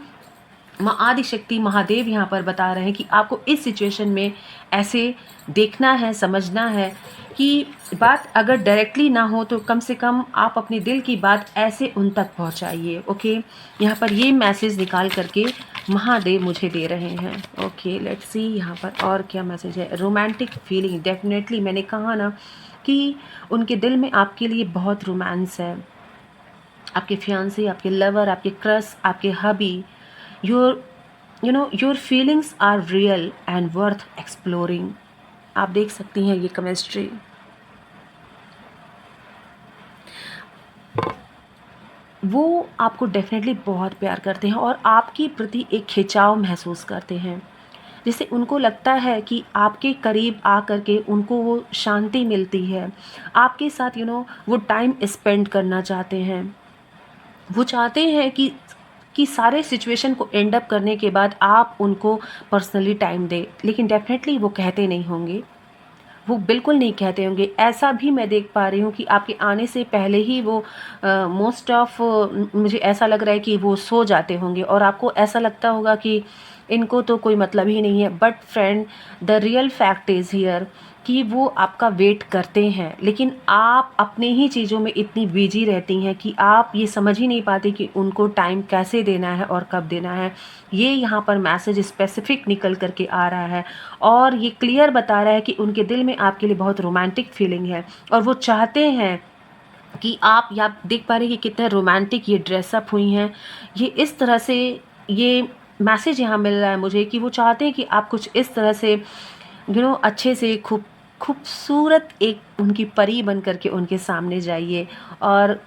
माँ आदिशक्ति महादेव यहाँ पर बता रहे हैं कि आपको इस सिचुएशन में ऐसे देखना है, समझना है कि बात अगर डायरेक्टली ना हो तो कम से कम आप अपने दिल की बात ऐसे उन तक पहुँचाइए, ओके। यहाँ पर ये मैसेज निकाल करके महादेव मुझे दे रहे हैं, ओके। लेट्स सी यहाँ पर और क्या मैसेज है। रोमांटिक फीलिंग, डेफिनेटली मैंने कहा ना कि उनके दिल में आपके लिए बहुत रोमांस है, आपके फियांसे, आपके लवर, आपके क्रश, आपके हबी। your feelings are real and worth exploring। आप देख सकती हैं ये केमिस्ट्री। वो आपको डेफिनेटली बहुत प्यार करते हैं और आपके प्रति एक खिंचाव महसूस करते हैं, जैसे उनको लगता है कि आपके करीब आ कर के उनको वो शांति मिलती है, आपके साथ वो टाइम स्पेंड करना चाहते हैं। वो चाहते हैं कि सारे सिचुएशन को एंड अप करने के बाद आप उनको पर्सनली टाइम दें, लेकिन डेफिनेटली वो कहते नहीं होंगे, वो बिल्कुल नहीं कहते होंगे। ऐसा भी मैं देख पा रही हूँ कि आपके आने से पहले ही वो मोस्ट ऑफ मुझे ऐसा लग रहा है कि वो सो जाते होंगे और आपको ऐसा लगता होगा कि इनको तो कोई मतलब ही नहीं है। But friend, the real fact is here कि वो आपका वेट करते हैं, लेकिन आप अपने ही चीज़ों में इतनी बिजी रहती हैं कि आप ये समझ ही नहीं पाते कि उनको टाइम कैसे देना है और कब देना है। ये यहाँ पर मैसेज स्पेसिफिक निकल कर के आ रहा है और ये क्लियर बता रहा है कि उनके दिल में आपके लिए बहुत रोमांटिक फीलिंग है और वो चाहते हैं कि आप या देख पा रहे हैं कि कितने रोमांटिक ये ड्रेसअप हुई हैं। ये इस तरह से ये मैसेज यहाँ मिल रहा है मुझे कि वो चाहते हैं कि आप कुछ इस तरह से अच्छे से खूबसूरत एक उनकी परी बन कर के उनके सामने जाइए और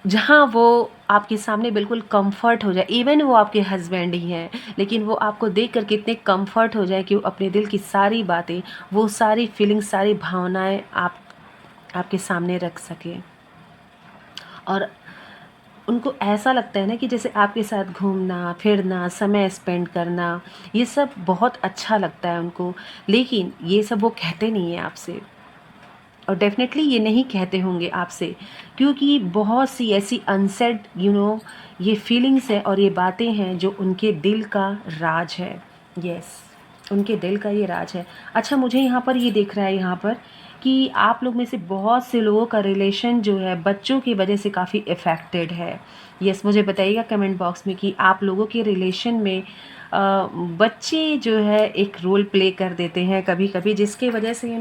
जहाँ वो आपके सामने बिल्कुल कंफर्ट हो जाए। इवन वो आपके हस्बैंड ही हैं, लेकिन वो आपको देख कर के इतने कंफर्ट हो जाए कि वो अपने दिल की सारी बातें, वो सारी फीलिंग्स, सारी भावनाएं आपके सामने रख सके। और उनको ऐसा लगता है ना कि जैसे आपके साथ घूमना फिरना, समय स्पेंड करना, ये सब बहुत अच्छा लगता है उनको। लेकिन ये सब वो कहते नहीं हैं आपसे और डेफिनेटली ये नहीं कहते होंगे आपसे, क्योंकि बहुत सी ऐसी अनसेड ये फीलिंग्स हैं और ये बातें हैं जो उनके दिल का राज है। यस, उनके दिल का ये राज है। अच्छा, मुझे यहाँ पर ये दिख रहा है यहाँ पर कि आप लोग में से बहुत से लोगों का रिलेशन जो है बच्चों की वजह से काफ़ी इफ़ेक्टेड है। यस, मुझे बताइएगा कमेंट बॉक्स में कि आप लोगों के रिलेशन में बच्चे जो है एक रोल प्ले कर देते हैं कभी कभी, जिसके वजह से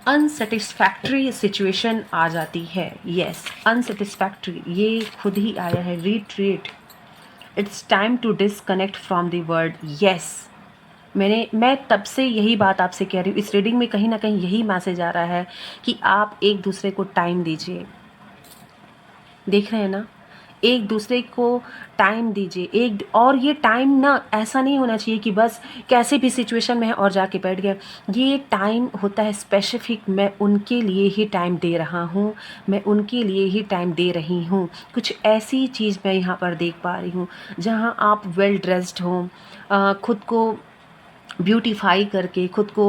अनसेटिस्फैक्ट्री सिचुएशन आ जाती है। यस, अनसेटिस्फैक्ट्री, ये खुद ही आया है, retreat, it's time to disconnect from the world. Yes, मैं तब से यही बात आपसे कह रही हूँ, इस रीडिंग में कहीं ना कहीं यही मैसेज आ रहा है कि आप एक दूसरे को टाइम दीजिए। देख रहे हैं ना, एक दूसरे को टाइम दीजिए। और ये टाइम ना ऐसा नहीं होना चाहिए कि बस कैसे भी सिचुएशन में है और जाके बैठ गया। ये टाइम होता है स्पेसिफिक, मैं उनके लिए ही टाइम दे रहा हूँ, मैं उनके लिए ही टाइम दे रही हूँ। कुछ ऐसी चीज़ मैं यहाँ पर देख पा रही हूँ जहाँ आप वेल ड्रेस्ड हों, खुद को ब्यूटीफाई करके, खुद को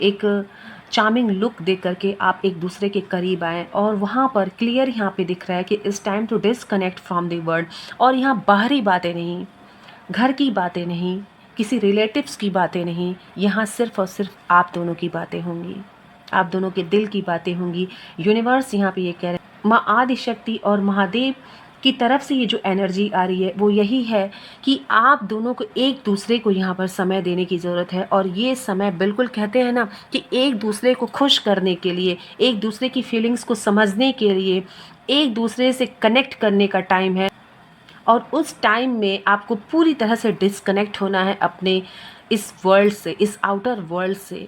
एक चार्मिंग लुक दे करके आप एक दूसरे के करीब आएँ। और वहाँ पर क्लियर यहाँ पे दिख रहा है कि it's time to disconnect from the world. और यहाँ बाहरी बातें नहीं, घर की बातें नहीं, किसी रिलेटिव्स की बातें नहीं, यहाँ सिर्फ़ और सिर्फ आप दोनों की बातें होंगी, आप दोनों के दिल की बातें होंगी। यूनिवर्स यहाँ पे ये कह रहे हैं, माँ आदिशक्ति और महादेव की तरफ से ये जो एनर्जी आ रही है वो यही है कि आप दोनों को एक दूसरे को यहाँ पर समय देने की ज़रूरत है। और ये समय बिल्कुल कहते हैं ना कि एक दूसरे को खुश करने के लिए, एक दूसरे की फीलिंग्स को समझने के लिए, एक दूसरे से कनेक्ट करने का टाइम है। और उस टाइम में आपको पूरी तरह से डिस्कनेक्ट होना है अपने इस वर्ल्ड से, इस आउटर वर्ल्ड से।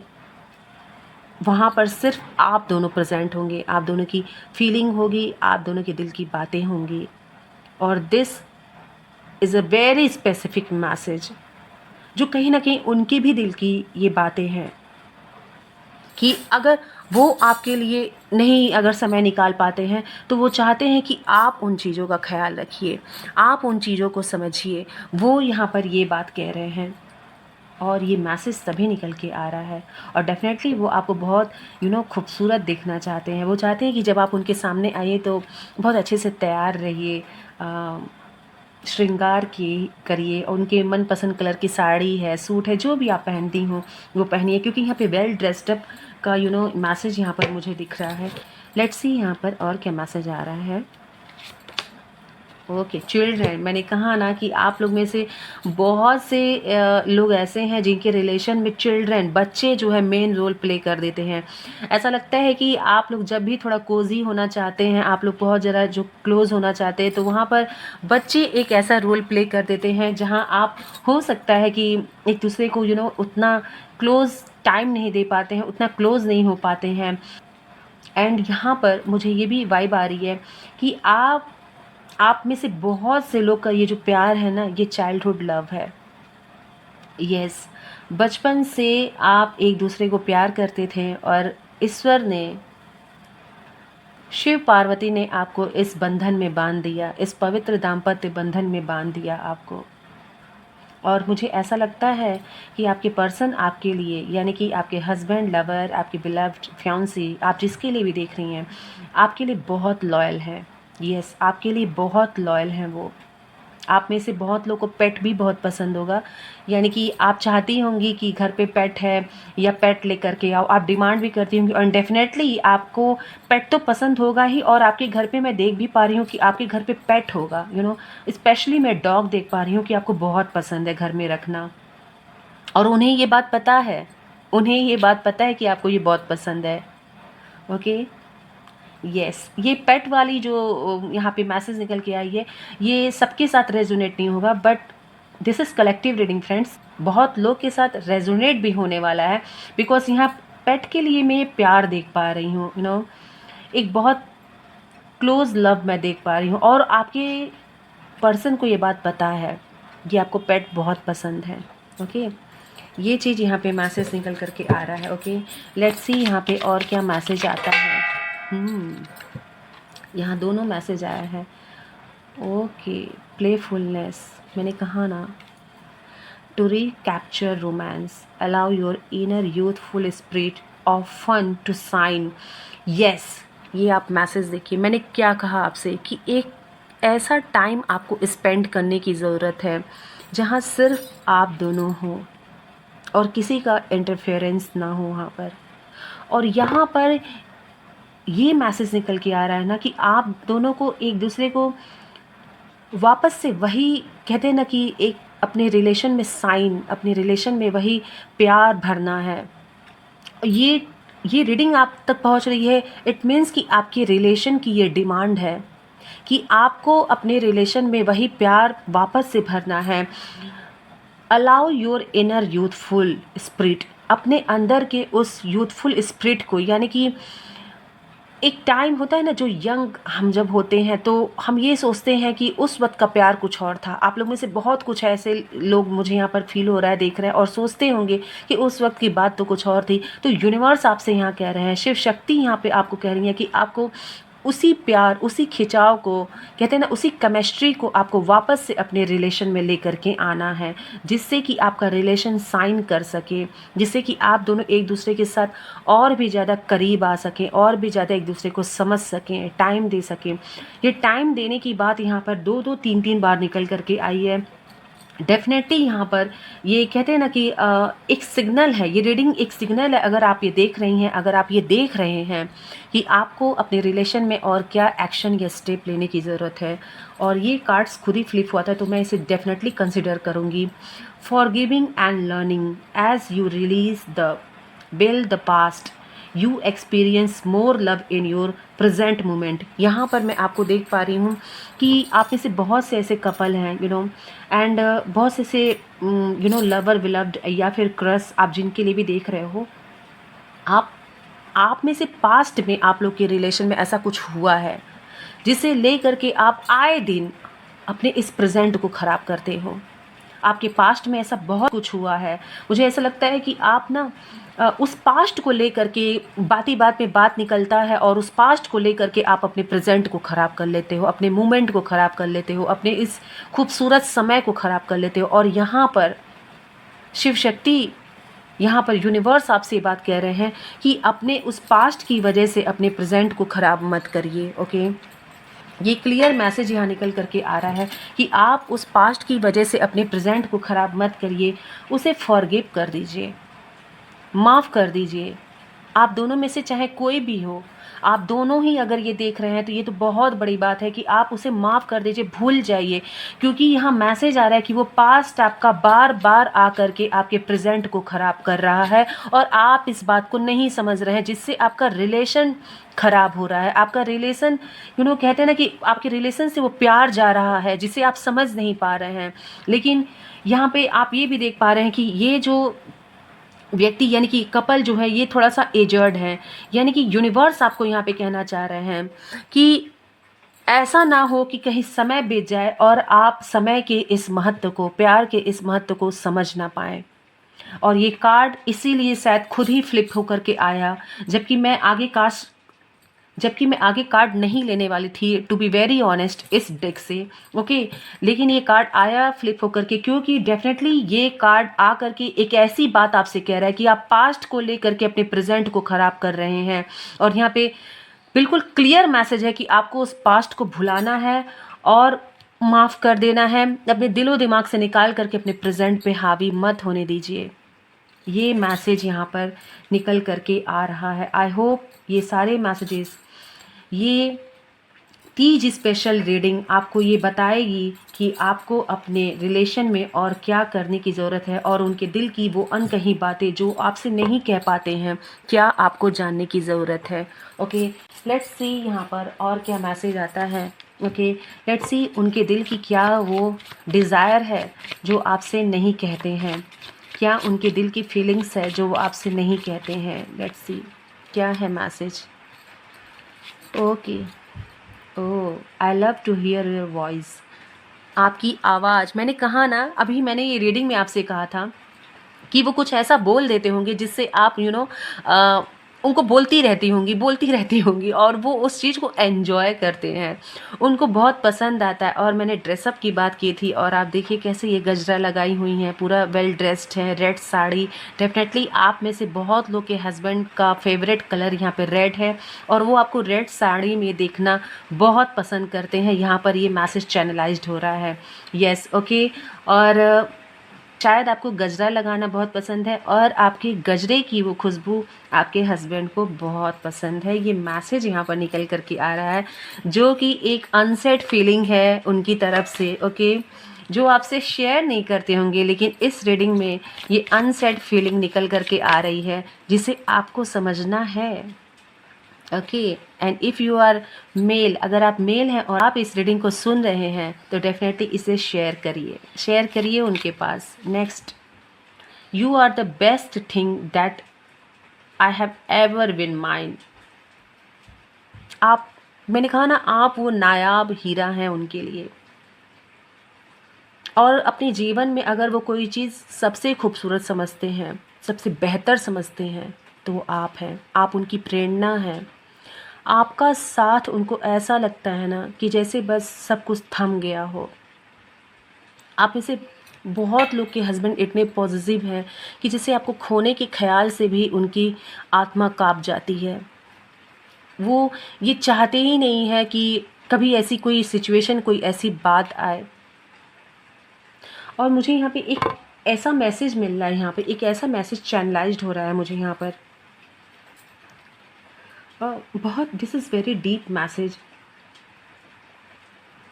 वहाँ पर सिर्फ आप दोनों प्रेजेंट होंगे, आप दोनों की फीलिंग होगी, आप दोनों के दिल की बातें होंगी। और this is a very specific message जो कहीं ना कहीं उनके भी दिल की ये बातें हैं कि अगर वो आपके लिए नहीं अगर समय निकाल पाते हैं तो वो चाहते हैं कि आप उन चीज़ों का ख्याल रखिए, आप उन चीज़ों को समझिए। वो यहाँ पर ये बात कह रहे हैं और ये मैसेज तभी निकल के आ रहा है। और डेफिनेटली वो आपको बहुत खूबसूरत देखना चाहते हैं। वो चाहते हैं कि जब आप उनके सामने आइए तो बहुत अच्छे से तैयार रहिए, श्रृंगार की करिए, उनके मनपसंद कलर की साड़ी है, सूट है, जो भी आप पहनती हो वो पहनिए, क्योंकि यहाँ पे वेल ड्रेस्ड अप का मैसेज यहाँ पर मुझे दिख रहा है। लेट्स सी यहाँ पर और क्या मैसेज आ रहा है। ओके, चिल्ड्रन, मैंने कहा ना कि आप लोग में से बहुत से लोग ऐसे हैं जिनके रिलेशन में चिल्ड्रन, बच्चे जो है मेन रोल प्ले कर देते हैं। ऐसा लगता है कि आप लोग जब भी थोड़ा कोजी होना चाहते हैं, आप लोग बहुत ज़रा जो क्लोज होना चाहते हैं, तो वहाँ पर बच्चे एक ऐसा रोल प्ले कर देते हैं जहाँ आप हो सकता है कि एक दूसरे को उतना क्लोज टाइम नहीं दे पाते हैं, उतना क्लोज नहीं हो पाते हैं। एंड यहाँ पर मुझे ये भी वाइब आ रही है कि आप में से बहुत से लोग का ये जो प्यार है ना, ये चाइल्डहुड लव है। यस, बचपन से आप एक दूसरे को प्यार करते थे और ईश्वर ने, शिव पार्वती ने आपको इस बंधन में बांध दिया, इस पवित्र दाम्पत्य बंधन में बांध दिया आपको। और मुझे ऐसा लगता है कि आपके पर्सन आपके लिए, यानी कि आपके हस्बैंड, लवर, आपके बिलव्ड फियांसी, आप जिसके लिए भी देख रही हैं, आपके लिए बहुत लॉयल है। यस, आपके लिए बहुत लॉयल हैं वो। आप में से बहुत लोगों को पेट भी बहुत पसंद होगा, यानी कि आप चाहती होंगी कि घर पे पेट है या पेट लेकर के आओ, आप डिमांड भी करती होंगी, और डेफिनेटली आपको पेट तो पसंद होगा ही, और आपके घर पे मैं देख भी पा रही हूँ कि आपके घर पे पेट होगा, स्पेशली मैं डॉग देख पा रही हूँ कि आपको बहुत पसंद है घर में रखना, और उन्हें ये बात पता है, कि आपको ये बहुत पसंद है। ओके, यस, ये पेट वाली जो यहाँ पे मैसेज निकल के आई है, ये सबके साथ रेजोनेट नहीं होगा, but this is collective reading friends. बहुत लोग के साथ रेजोनेट भी होने वाला है, बिकॉज यहाँ पेट के लिए मैं ये प्यार देख पा रही हूँ, एक बहुत क्लोज लव मैं देख पा रही हूँ, और आपके पर्सन को ये बात पता है कि आपको पेट बहुत पसंद है। ओके, ये चीज़ यहाँ पे मैसेज निकल करके आ रहा है। ओके, लेट्स सी यहाँ पे और क्या मैसेज आता है। यहाँ दोनों मैसेज आया है। ओके, प्लेफुलनेस, मैंने कहा ना, to recapture romance, allow your inner youthful spirit of fun to shine। yes, ये आप मैसेज देखिए, मैंने क्या कहा आपसे कि एक ऐसा टाइम आपको स्पेंड करने की ज़रूरत है जहाँ सिर्फ आप दोनों हो और किसी का इंटरफेरेंस ना हो वहाँ पर। और यहाँ पर ये मैसेज निकल के आ रहा है ना कि आप दोनों को एक दूसरे को वापस से वही कहते हैं ना कि एक अपने रिलेशन में साइन, अपने रिलेशन में वही प्यार भरना है। ये रीडिंग आप तक पहुंच रही है, इट मीन्स कि आपके रिलेशन की ये डिमांड है कि आपको अपने रिलेशन में वही प्यार वापस से भरना है। Allow your inner youthful spirit, अपने अंदर के उस यूथफुल स्पिरिट को, यानी कि एक टाइम होता है ना जो यंग हम जब होते हैं तो हम ये सोचते हैं कि उस वक्त का प्यार कुछ और था। आप लोग में से बहुत कुछ ऐसे लोग मुझे यहाँ पर फील हो रहा है, देख रहे हैं और सोचते होंगे कि उस वक्त की बात तो कुछ और थी। तो यूनिवर्स आपसे यहाँ कह रहे हैं, शिव शक्ति यहाँ पे आपको कह रही है कि आपको उसी प्यार, उसी खिंचाव को, कहते हैं ना, उसी केमिस्ट्री को आपको वापस से अपने रिलेशन में लेकर के आना है, जिससे कि आपका रिलेशन साइन कर सके, जिससे कि आप दोनों एक दूसरे के साथ और भी ज़्यादा करीब आ सकें, और भी ज़्यादा एक दूसरे को समझ सकें, टाइम दे सकें। ये टाइम देने की बात यहाँ पर 2-2 3-3 बार निकल करके आई है। डेफिनेटली यहाँ पर ये कहते हैं ना कि एक सिग्नल है, ये रीडिंग एक सिग्नल है। अगर आप ये देख रही हैं, अगर आप ये देख रहे हैं कि आपको अपने रिलेशन में और क्या एक्शन या स्टेप लेने की ज़रूरत है, और ये कार्ड्स खुद ही फ्लिप हुआ था, तो मैं इसे डेफिनेटली कंसिडर करूँगी। Forgiving and learning, as you release the build the past, you experience more love in your present moment. यहाँ पर मैं आपको देख पा रही हूँ कि आप में से बहुत से ऐसे कपल हैं, एंड बहुत से ऐसे लवर विलव्ड या फिर क्रश आप जिनके लिए भी देख रहे हो। आप में से पास्ट में आप लोग के रिलेशन में ऐसा कुछ हुआ है जिसे ले करके आप आए दिन अपने इस प्रेजेंट को ख़राब करते हो। आपके पास्ट में ऐसा बहुत कुछ हुआ है। मुझे ऐसा लगता है कि आप ना उस पास्ट को लेकर के बात में बात निकलता है, और उस पास्ट को लेकर के आप अपने प्रेजेंट को ख़राब कर लेते हो, अपने मोमेंट को ख़राब कर लेते हो, अपने इस खूबसूरत समय को ख़राब कर लेते हो। और यहाँ पर शिव शक्ति, यहाँ पर यूनिवर्स आपसे ये बात कह रहे हैं कि अपने उस पास्ट की वजह से अपने प्रेजेंट को ख़राब मत करिए। ओके, ये क्लियर मैसेज यहाँ निकल करके आ रहा है कि आप उस पास्ट की वजह से अपने प्रेजेंट को ख़राब मत करिए, उसे फॉरगिव कर दीजिए, माफ़ कर दीजिए। आप दोनों में से चाहे कोई भी हो, आप दोनों ही अगर ये देख रहे हैं तो ये तो बहुत बड़ी बात है कि आप उसे माफ़ कर दीजिए, भूल जाइए। क्योंकि यहाँ मैसेज आ रहा है कि वो पास्ट आपका बार बार आकर के आपके प्रेजेंट को ख़राब कर रहा है, और आप इस बात को नहीं समझ रहे हैं, जिससे आपका रिलेशन ख़राब हो रहा है। आपका रिलेशन, कहते हैं ना कि आपके रिलेशन से वो प्यार जा रहा है, जिसे आप समझ नहीं पा रहे हैं। लेकिन यहाँ पे आप ये भी देख पा रहे हैं कि ये जो व्यक्ति, यानी कि कपल जो है, ये थोड़ा सा एजर्ड है। यानी कि यूनिवर्स आपको यहाँ पे कहना चाह रहे हैं कि ऐसा ना हो कि कहीं समय बीत जाए और आप समय के इस महत्व को, प्यार के इस महत्व को समझ ना पाएँ। और ये कार्ड इसीलिए शायद खुद ही फ्लिप होकर के आया, जबकि मैं आगे कार्ड नहीं लेने वाली थी, टू बी वेरी ऑनेस्ट, इस डेक से। ओके, लेकिन ये कार्ड आया फ्लिप होकर के, क्योंकि डेफिनेटली ये कार्ड आ करके एक ऐसी बात आपसे कह रहा है कि आप पास्ट को लेकर के अपने प्रेजेंट को ख़राब कर रहे हैं। और यहाँ पे बिल्कुल क्लियर मैसेज है कि आपको उस पास्ट को भुलाना है, और माफ़ कर देना है, अपने दिलो दिमाग से निकाल करके अपने प्रेजेंट पे हावी मत होने दीजिए। ये मैसेज यहाँ पर निकल करके आ रहा है। आई होप ये सारे मैसेजेस, ये तीज स्पेशल रीडिंग आपको ये बताएगी कि आपको अपने रिलेशन में और क्या करने की ज़रूरत है, और उनके दिल की वो अनकही बातें जो आपसे नहीं कह पाते हैं, क्या आपको जानने की ज़रूरत है। ओके, लेट्स सी यहाँ पर और क्या मैसेज आता है। ओके, लेट्स सी उनके दिल की क्या वो डिज़ायर है जो आपसे नहीं कहते हैं, क्या उनके दिल की फीलिंग्स है जो वो आपसे नहीं कहते हैं। लेट्स सी क्या है message. Okay, oh, I love to hear your voice. आपकी आवाज़, मैंने कहा ना, अभी मैंने ये रीडिंग में आपसे कहा था कि वो कुछ ऐसा बोल देते होंगे जिससे आप उनको बोलती रहती होंगी और वो उस चीज़ को एन्जॉय करते हैं, उनको बहुत पसंद आता है। और मैंने ड्रेसअप की बात की थी, और आप देखिए कैसे ये गजरा लगाई हुई हैं, पूरा वेल ड्रेस्ड है, रेड साड़ी। डेफिनेटली आप में से बहुत लोग के हस्बैंड का फेवरेट कलर यहाँ पे रेड है, और वो आपको रेड साड़ी में देखना बहुत पसंद करते हैं। यहाँ पर ये मैसेज चैनलाइज्ड हो रहा है। Yes, okay. और शायद आपको गजरा लगाना बहुत पसंद है, और आपके गजरे की वो खुशबू आपके हस्बैंड को बहुत पसंद है। ये मैसेज यहाँ पर निकल कर के आ रहा है, जो कि एक अनसेड फीलिंग है उनकी तरफ से। ओके, जो आपसे शेयर नहीं करते होंगे, लेकिन इस रीडिंग में ये अनसेड फीलिंग निकल कर के आ रही है, जिसे आपको समझना है। Okay, and if you are male, अगर आप मेल हैं और आप इस रीडिंग को सुन रहे हैं, तो डेफिनेटली इसे शेयर करिए उनके पास। Next, you are the best thing that I have ever been mine. आप, मैंने कहा ना, आप वो नायाब हीरा हैं उनके लिए, और अपने जीवन में अगर वो कोई चीज़ सबसे खूबसूरत समझते हैं, सबसे बेहतर समझते हैं, तो वो आप हैं। आप उनकी प्रेरणा हैं। आपका साथ उनको ऐसा लगता है ना कि जैसे बस सब कुछ थम गया हो। आप में से बहुत लोग के हस्बैंड इतने पॉजिटिव हैं कि जैसे आपको खोने के ख्याल से भी उनकी आत्मा काँप जाती है। वो ये चाहते ही नहीं है कि कभी ऐसी कोई सिचुएशन, कोई ऐसी बात आए। और मुझे यहाँ पे एक ऐसा मैसेज मिल रहा है, यहाँ पे एक ऐसा मैसेज चैनलाइज्ड हो रहा है मुझे यहाँ पर, बहुत, this is very deep message,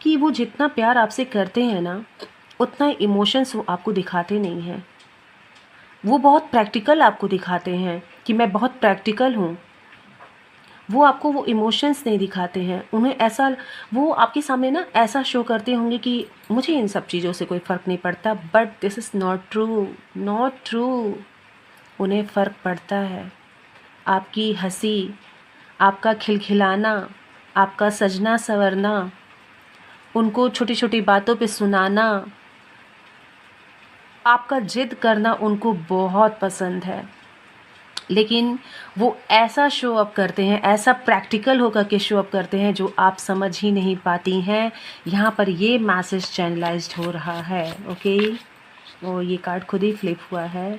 कि वो जितना प्यार आपसे करते हैं ना, उतना इमोशंस वो आपको दिखाते नहीं हैं। वो बहुत प्रैक्टिकल आपको दिखाते हैं कि मैं बहुत प्रैक्टिकल हूँ। वो आपको वो इमोशंस नहीं दिखाते हैं। उन्हें ऐसा, वो आपके सामने ना ऐसा शो करते होंगे कि मुझे इन सब चीज़ों से कोई फ़र्क नहीं पड़ता, but this is not true, not true. उन्हें फ़र्क पड़ता है। आपकी हंसी, आपका खिलखिलाना, आपका सजना संवरना, उनको छोटी छोटी बातों पे सुनाना, आपका जिद करना उनको बहुत पसंद है। लेकिन वो ऐसा शो अप करते हैं, ऐसा प्रैक्टिकल होकर के शो अप करते हैं जो आप समझ ही नहीं पाती हैं। यहाँ पर ये मैसेज चैनलाइज्ड हो रहा है। ओके, वो ये कार्ड खुद ही फ्लिप हुआ है,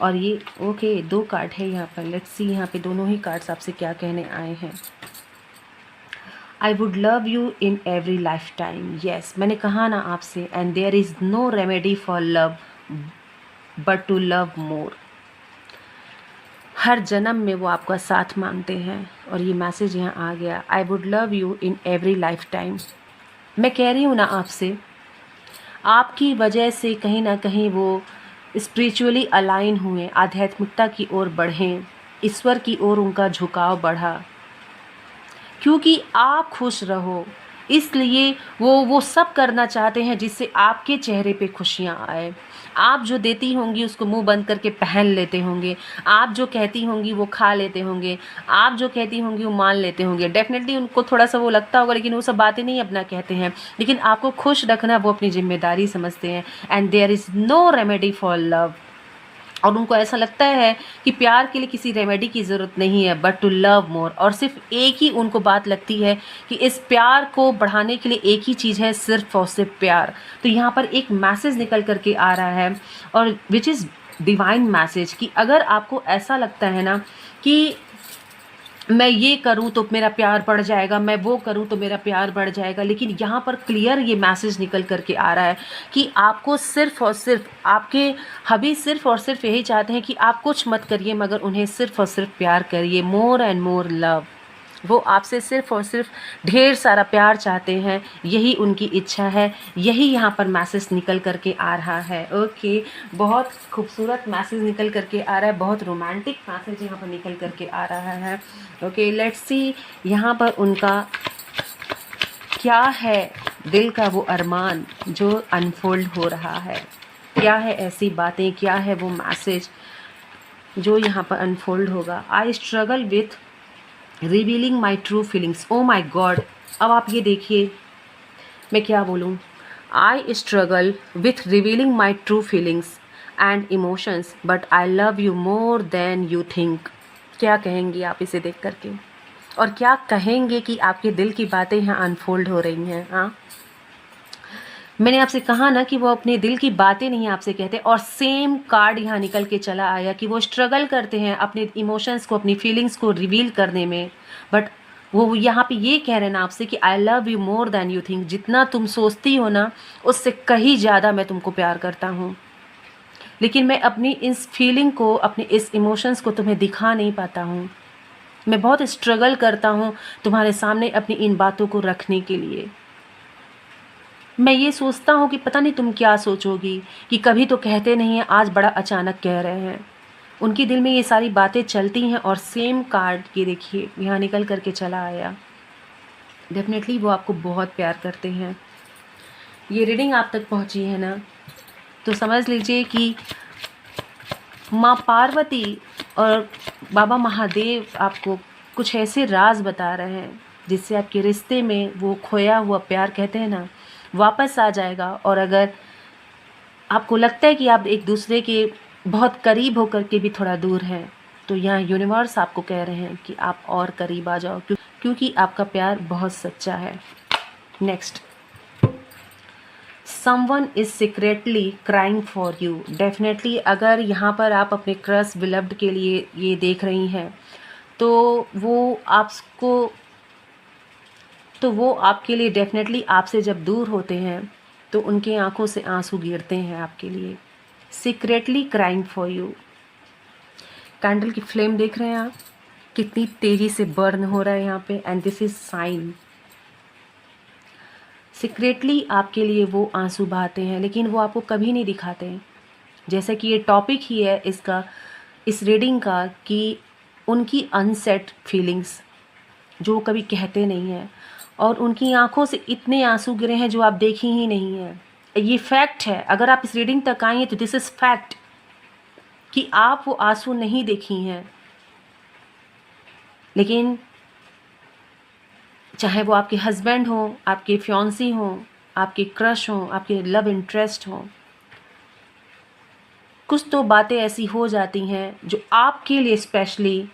और ये ओके 2 कार्ड है यहाँ पर। लेट्स सी यहाँ पे दोनों ही कार्ड्स आपसे क्या कहने आए हैं। I would love you in every lifetime. Yes, मैंने कहा ना आपसे, and there is no remedy for love but to love more. हर जन्म में वो आपका साथ मांगते हैं, और ये मैसेज यहाँ आ गया, आई would love you in every life time. मैं कह रही हूँ ना आपसे, आपकी वजह से कहीं ना कहीं वो स्पिरिचुअली अलाइन हुए, आध्यात्मिकता की ओर बढ़ें, ईश्वर की ओर उनका झुकाव बढ़ा, क्योंकि आप खुश रहो, इसलिए वो सब करना चाहते हैं जिससे आपके चेहरे पे खुशियाँ आए। आप जो देती होंगी उसको मुंह बंद करके पहन लेते होंगे, आप जो कहती होंगी वो खा लेते होंगे, आप जो कहती होंगी वो मान लेते होंगे। डेफिनेटली उनको थोड़ा सा वो लगता होगा, लेकिन वो सब बातें नहीं अपना कहते हैं, लेकिन आपको खुश रखना वो अपनी जिम्मेदारी समझते हैं। And there is no remedy for love, और उनको ऐसा लगता है कि प्यार के लिए किसी रेमेडी की ज़रूरत नहीं है, बट टू लव मोर। और सिर्फ एक ही उनको बात लगती है कि इस प्यार को बढ़ाने के लिए एक ही चीज़ है, सिर्फ और सिर्फ प्यार। तो यहाँ पर एक मैसेज निकल करके आ रहा है, और विच इज़ डिवाइन मैसेज, कि अगर आपको ऐसा लगता है ना कि मैं ये करूँ तो मेरा प्यार बढ़ जाएगा, मैं वो करूँ तो मेरा प्यार बढ़ जाएगा। लेकिन यहाँ पर क्लियर ये मैसेज निकल कर के आ रहा है कि आपको सिर्फ़ और सिर्फ आपके हबी सिर्फ़ और सिर्फ यही चाहते हैं कि आप कुछ मत करिए, मगर उन्हें सिर्फ़ और सिर्फ प्यार करिए, मोर एंड मोर लव। वो आपसे सिर्फ़ और सिर्फ ढेर सारा प्यार चाहते हैं, यही उनकी इच्छा है, यही यहाँ पर मैसेज निकल कर के आ रहा है। ओके, बहुत खूबसूरत मैसेज निकल कर के आ रहा है, बहुत रोमांटिक मैसेज यहाँ पर निकल कर के आ रहा है। ओके, लेट्स सी यहाँ पर उनका क्या है, दिल का वो अरमान जो अनफोल्ड हो रहा है। क्या है ऐसी बातें, क्या है वो मैसेज जो यहाँ पर अनफोल्ड होगा। I struggle with revealing my true feelings. Oh my God, अब आप ये देखिए मैं क्या बोलूँ। I struggle with revealing my true feelings and emotions but I love you more than you think. क्या कहेंगी आप इसे देख करके, और क्या कहेंगे कि आपके दिल की बातें यहाँ अनफोल्ड हो रही हैं। हाँ, मैंने आपसे कहा ना कि वो अपने दिल की बातें नहीं आपसे कहते, और सेम कार्ड यहाँ निकल के चला आया कि वो स्ट्रगल करते हैं अपने इमोशंस को, अपनी फीलिंग्स को रिवील करने में, बट वो यहाँ पे ये कह रहे हैं ना आपसे कि आई love you more than you think. जितना तुम सोचती हो ना उससे कहीं ज़्यादा मैं तुमको प्यार करता हूँ, लेकिन मैं अपनी इस फीलिंग को, अपने इस इमोशंस को तुम्हें दिखा नहीं पाता हूँ। मैं बहुत स्ट्रगल करता हूँ तुम्हारे सामने अपनी इन बातों को रखने के लिए। मैं ये सोचता हूँ कि पता नहीं तुम क्या सोचोगी, कि कभी तो कहते नहीं हैं, आज बड़ा अचानक कह रहे हैं। उनके दिल में ये सारी बातें चलती हैं, और सेम कार्ड ये देखिए यहाँ निकल करके चला आया। डेफिनेटली वो आपको बहुत प्यार करते हैं। ये रीडिंग आप तक पहुँची है ना, तो समझ लीजिए कि माँ पार्वती और बाबा महादेव आपको कुछ ऐसे राज बता रहे हैं जिससे आपके रिश्ते में वो खोया हुआ प्यार कहते हैं ना वापस आ जाएगा। और अगर आपको लगता है कि आप एक दूसरे के बहुत करीब होकर के भी थोड़ा दूर हैं, तो यहाँ यूनिवर्स आपको कह रहे हैं कि आप और करीब आ जाओ, क्योंकि आपका प्यार बहुत सच्चा है। Next, someone is secretly crying for you. Definitely अगर यहाँ पर आप अपने क्रश बिलव्ड के लिए ये देख रही हैं, तो वो आपके लिए डेफिनेटली आपसे जब दूर होते हैं तो उनकी आंखों से आंसू गिरते हैं आपके लिए। Secretly crying for you. Candle की फ्लेम देख रहे हैं आप, कितनी तेज़ी से बर्न हो रहा है यहाँ पे, and this is sine. Secretly आपके लिए वो आंसू बहाते हैं, लेकिन वो आपको कभी नहीं दिखाते हैं। जैसे कि ये टॉपिक ही है इसका, इस रीडिंग का, कि उनकी अनसेट फीलिंग्स जो कभी कहते नहीं हैं, और उनकी आंखों से इतने आंसू गिरे हैं जो आप देखी ही नहीं हैं। ये फैक्ट है, अगर आप इस रीडिंग तक आई हैं तो दिस इज़ फैक्ट कि आप वो आंसू नहीं देखी हैं। लेकिन चाहे वो आपके हस्बैंड हो, आपके फियांसी हो, आपके क्रश हो, आपके लव इंटरेस्ट हो, कुछ तो बातें ऐसी हो जाती हैं जो आपके लिए स्पेशली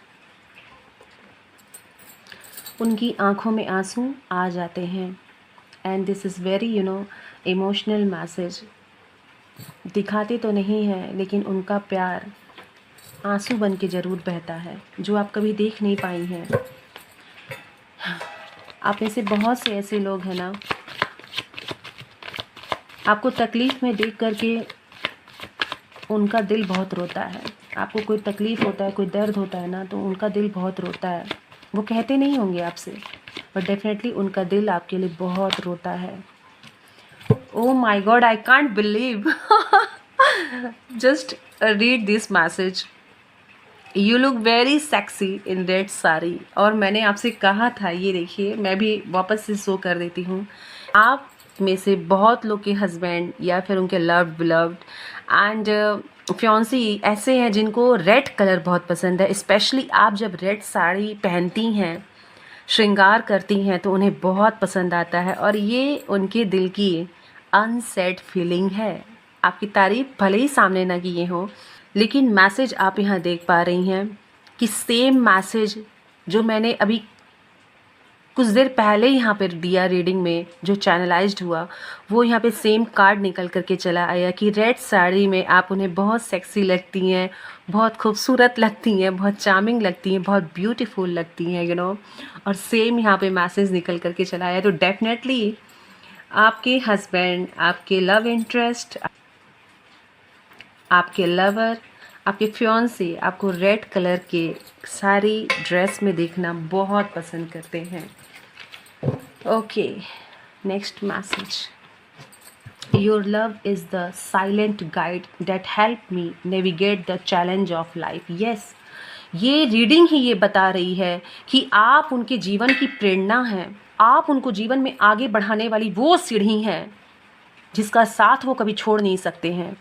उनकी आंखों में आंसू आ जाते हैं। And this is very emotional message. दिखाते तो नहीं है, लेकिन उनका प्यार आंसू बन के ज़रूर बहता है, जो आप कभी देख नहीं पाई हैं। आप में से बहुत से ऐसे लोग हैं ना, आपको तकलीफ़ में देख करके उनका दिल बहुत रोता है। आपको कोई तकलीफ़ होता है, कोई दर्द होता है ना, तो उनका दिल बहुत रोता है। वो कहते नहीं होंगे आपसे, बट डेफिनेटली उनका दिल आपके लिए बहुत रोता है। Oh my God, I can't believe. Just read this message. You look very sexy in red sari. और मैंने आपसे कहा था, ये देखिए मैं भी वापस से शो कर देती हूँ। आप में से बहुत लोग के हस्बैंड या फिर उनके लव्ड बिलव्ड एंड फियांसी ऐसे हैं जिनको रेड कलर बहुत पसंद है। स्पेशली आप जब रेड साड़ी पहनती हैं, श्रृंगार करती हैं, तो उन्हें बहुत पसंद आता है, और ये उनके दिल की अनसेड फीलिंग है। आपकी तारीफ भले ही सामने ना किए हो, लेकिन मैसेज आप यहाँ देख पा रही हैं कि सेम मैसेज जो मैंने अभी कुछ देर पहले यहाँ पे दिया रीडिंग में जो चैनलाइज्ड हुआ, वो यहाँ पे सेम कार्ड निकल करके चला आया कि रेड साड़ी में आप उन्हें बहुत सेक्सी लगती हैं, बहुत खूबसूरत लगती हैं, बहुत चार्मिंग लगती हैं, बहुत ब्यूटीफुल लगती हैं, और सेम यहाँ पे मैसेज निकल करके चला आया। तो डेफिनेटली आपके हस्बैंड, आपके लव इंटरेस्ट, आपके लवर, आपके फियांसे आपको रेड कलर के सारी ड्रेस में देखना बहुत पसंद करते हैं। Okay, next message. Your love is the silent guide that help me navigate the challenge of life. Yes, ये रीडिंग ही ये बता रही है कि आप उनके जीवन की प्रेरणा हैं, आप उनको जीवन में आगे बढ़ाने वाली वो सीढ़ी हैं जिसका साथ वो कभी छोड़ नहीं सकते हैं।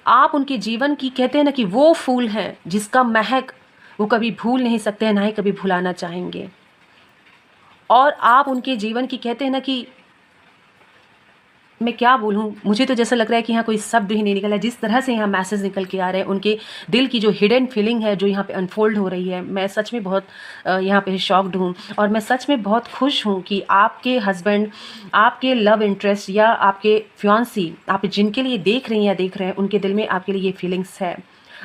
आप उनके जीवन की, कहते हैं ना कि वो फूल हैं जिसका महक वो कभी भूल नहीं सकते हैं, ना ही कभी भुलाना चाहेंगे। और आप उनके जीवन की, कहते हैं ना कि, मैं क्या बोलूँ, मुझे तो जैसा लग रहा है कि यहाँ कोई शब्द ही नहीं निकला है। जिस तरह से यहाँ मैसेज निकल के आ रहे हैं, उनके दिल की जो हिडन फीलिंग है जो यहाँ पे अनफोल्ड हो रही है, मैं सच में बहुत यहाँ पे शॉक्ड हूँ। और मैं सच में बहुत खुश हूँ कि आपके हस्बैंड, आपके लव इंटरेस्ट या आपके फियांसी, आप जिनके लिए देख रही हैं या देख रहे हैं, उनके दिल में आपके लिए ये फीलिंग्स है।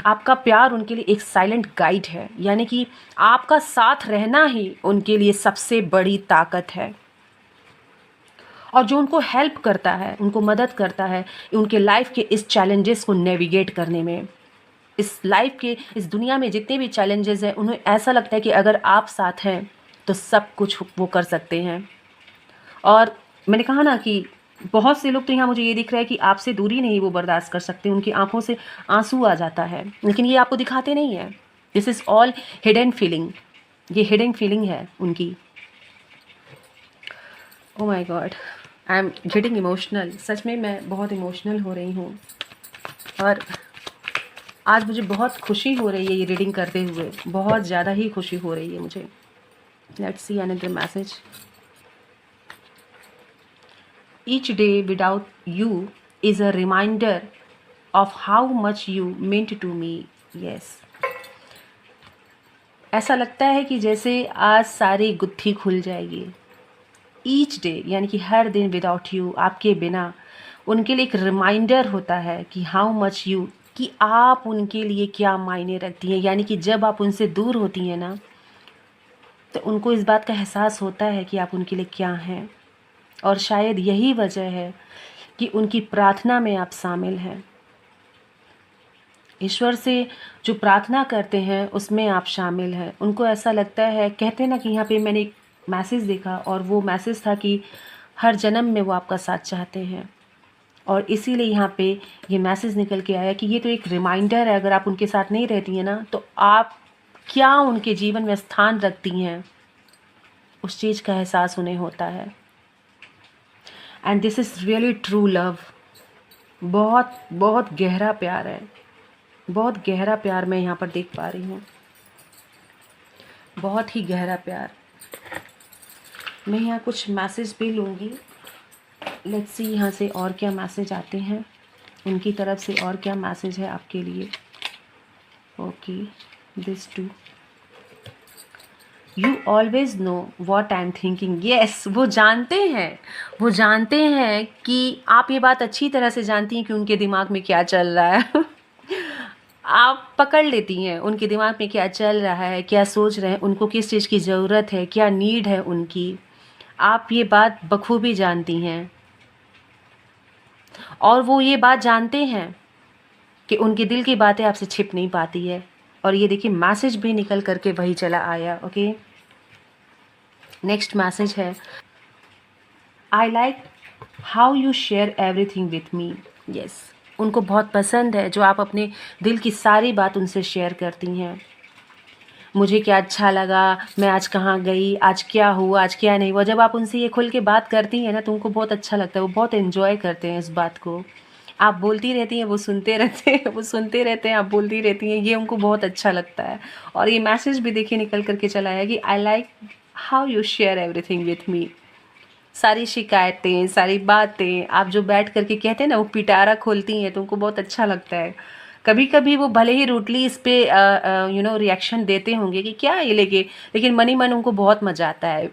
आपका प्यार उनके लिए एक साइलेंट गाइड है, यानी कि आपका साथ रहना ही उनके लिए सबसे बड़ी ताकत है। और जो उनको हेल्प करता है, उनको मदद करता है उनके लाइफ के इस चैलेंजेस को नेविगेट करने में। इस लाइफ के, इस दुनिया में जितने भी चैलेंजेस हैं, उन्हें ऐसा लगता है कि अगर आप साथ हैं तो सब कुछ वो कर सकते हैं। और मैंने कहा ना कि बहुत से लोग तो यहाँ मुझे ये दिख रहा है कि आपसे दूरी नहीं वो बर्दाश्त कर सकते, उनकी आंखों से आंसू आ जाता है, लेकिन ये आपको दिखाते नहीं है। This is all hidden feeling, ये हिडन फीलिंग है उनकी। Oh my god, I am getting emotional. सच में मैं बहुत इमोशनल हो रही हूँ और आज मुझे बहुत खुशी हो रही है ये रीडिंग करते हुए, बहुत ज़्यादा ही खुशी हो रही है मुझे। Let's see another message. Each day without you is a reminder of how much you meant to me. Yes, ऐसा लगता है कि जैसे आज सारी गुत्थी खुल जाएगी। ईच डे यानी कि हर दिन विदाउट यू, आपके बिना, उनके लिए एक रिमाइंडर होता है कि हाउ मच यू, कि आप उनके लिए क्या मायने रखती हैं। यानी कि जब आप उनसे दूर होती हैं ना, तो उनको इस बात का एहसास होता है कि आप उनके लिए क्या हैं। और शायद यही वजह है कि उनकी प्रार्थना में आप शामिल हैं। ईश्वर से जो प्रार्थना करते हैं उसमें आप शामिल हैं। उनको ऐसा लगता है, कहते हैं ना कि यहाँ पे मैंने एक मैसेज देखा और वो मैसेज था कि हर जन्म में वो आपका साथ चाहते हैं। और इसीलिए यहाँ पे ये मैसेज निकल के आया कि ये तो एक रिमाइंडर है, अगर आप उनके साथ नहीं रहती हैं ना, तो आप क्या उनके जीवन में स्थान रखती हैं, उस चीज़ का एहसास उन्हें होता है। And this is really true love. बहुत बहुत गहरा प्यार है, बहुत गहरा प्यार मैं यहाँ पर देख पा रही हूँ, बहुत ही गहरा प्यार। मैं यहाँ कुछ मैसेज भी लूँगी। लेट्स सी यहाँ से और क्या मैसेज आते हैं, उनकी तरफ से और क्या मैसेज है आपके लिए। Okay, this too. You always know what I am thinking. Yes, वो जानते हैं, वो जानते हैं कि आप ये बात अच्छी तरह से जानती हैं कि उनके दिमाग में क्या चल रहा है। आप पकड़ लेती हैं उनके दिमाग में क्या चल रहा है, क्या सोच रहे हैं, उनको किस चीज़ की ज़रूरत है, क्या नीड है उनकी। आप ये बात बखूबी जानती हैं और वो ये बात जानते हैं कि उनके दिल की बातें आपसे छिप नहीं पाती है। और ये देखिए मैसेज भी निकल करके वही चला आया। ओके, नेक्स्ट मैसेज है, I like how you share everything with me. Yes, उनको बहुत पसंद है जो आप अपने दिल की सारी बात उनसे शेयर करती हैं। मुझे क्या अच्छा लगा, मैं आज कहाँ गई, आज क्या हुआ, आज क्या नहीं हुआ, जब आप उनसे ये खुल के बात करती हैं ना, तो उनको बहुत अच्छा लगता है, वो बहुत एंजॉय करते हैं इस बात को। आप बोलती रहती हैं, वो सुनते रहते हैं, वो सुनते रहते हैं, आप बोलती रहती हैं, ये उनको बहुत अच्छा लगता है। और ये मैसेज भी देखिए निकल करके चला है कि I like how you share everything with me. सारी शिकायतें, सारी बातें आप जो बैठ करके कहते हैं ना, वो पिटारा खोलती हैं, तो उनको बहुत अच्छा लगता है। कभी कभी वो भले ही रूटली इस पे रिएक्शन देते होंगे कि क्या ये लेके, लेकिन मन ही मन उनको बहुत मज़ा आता है।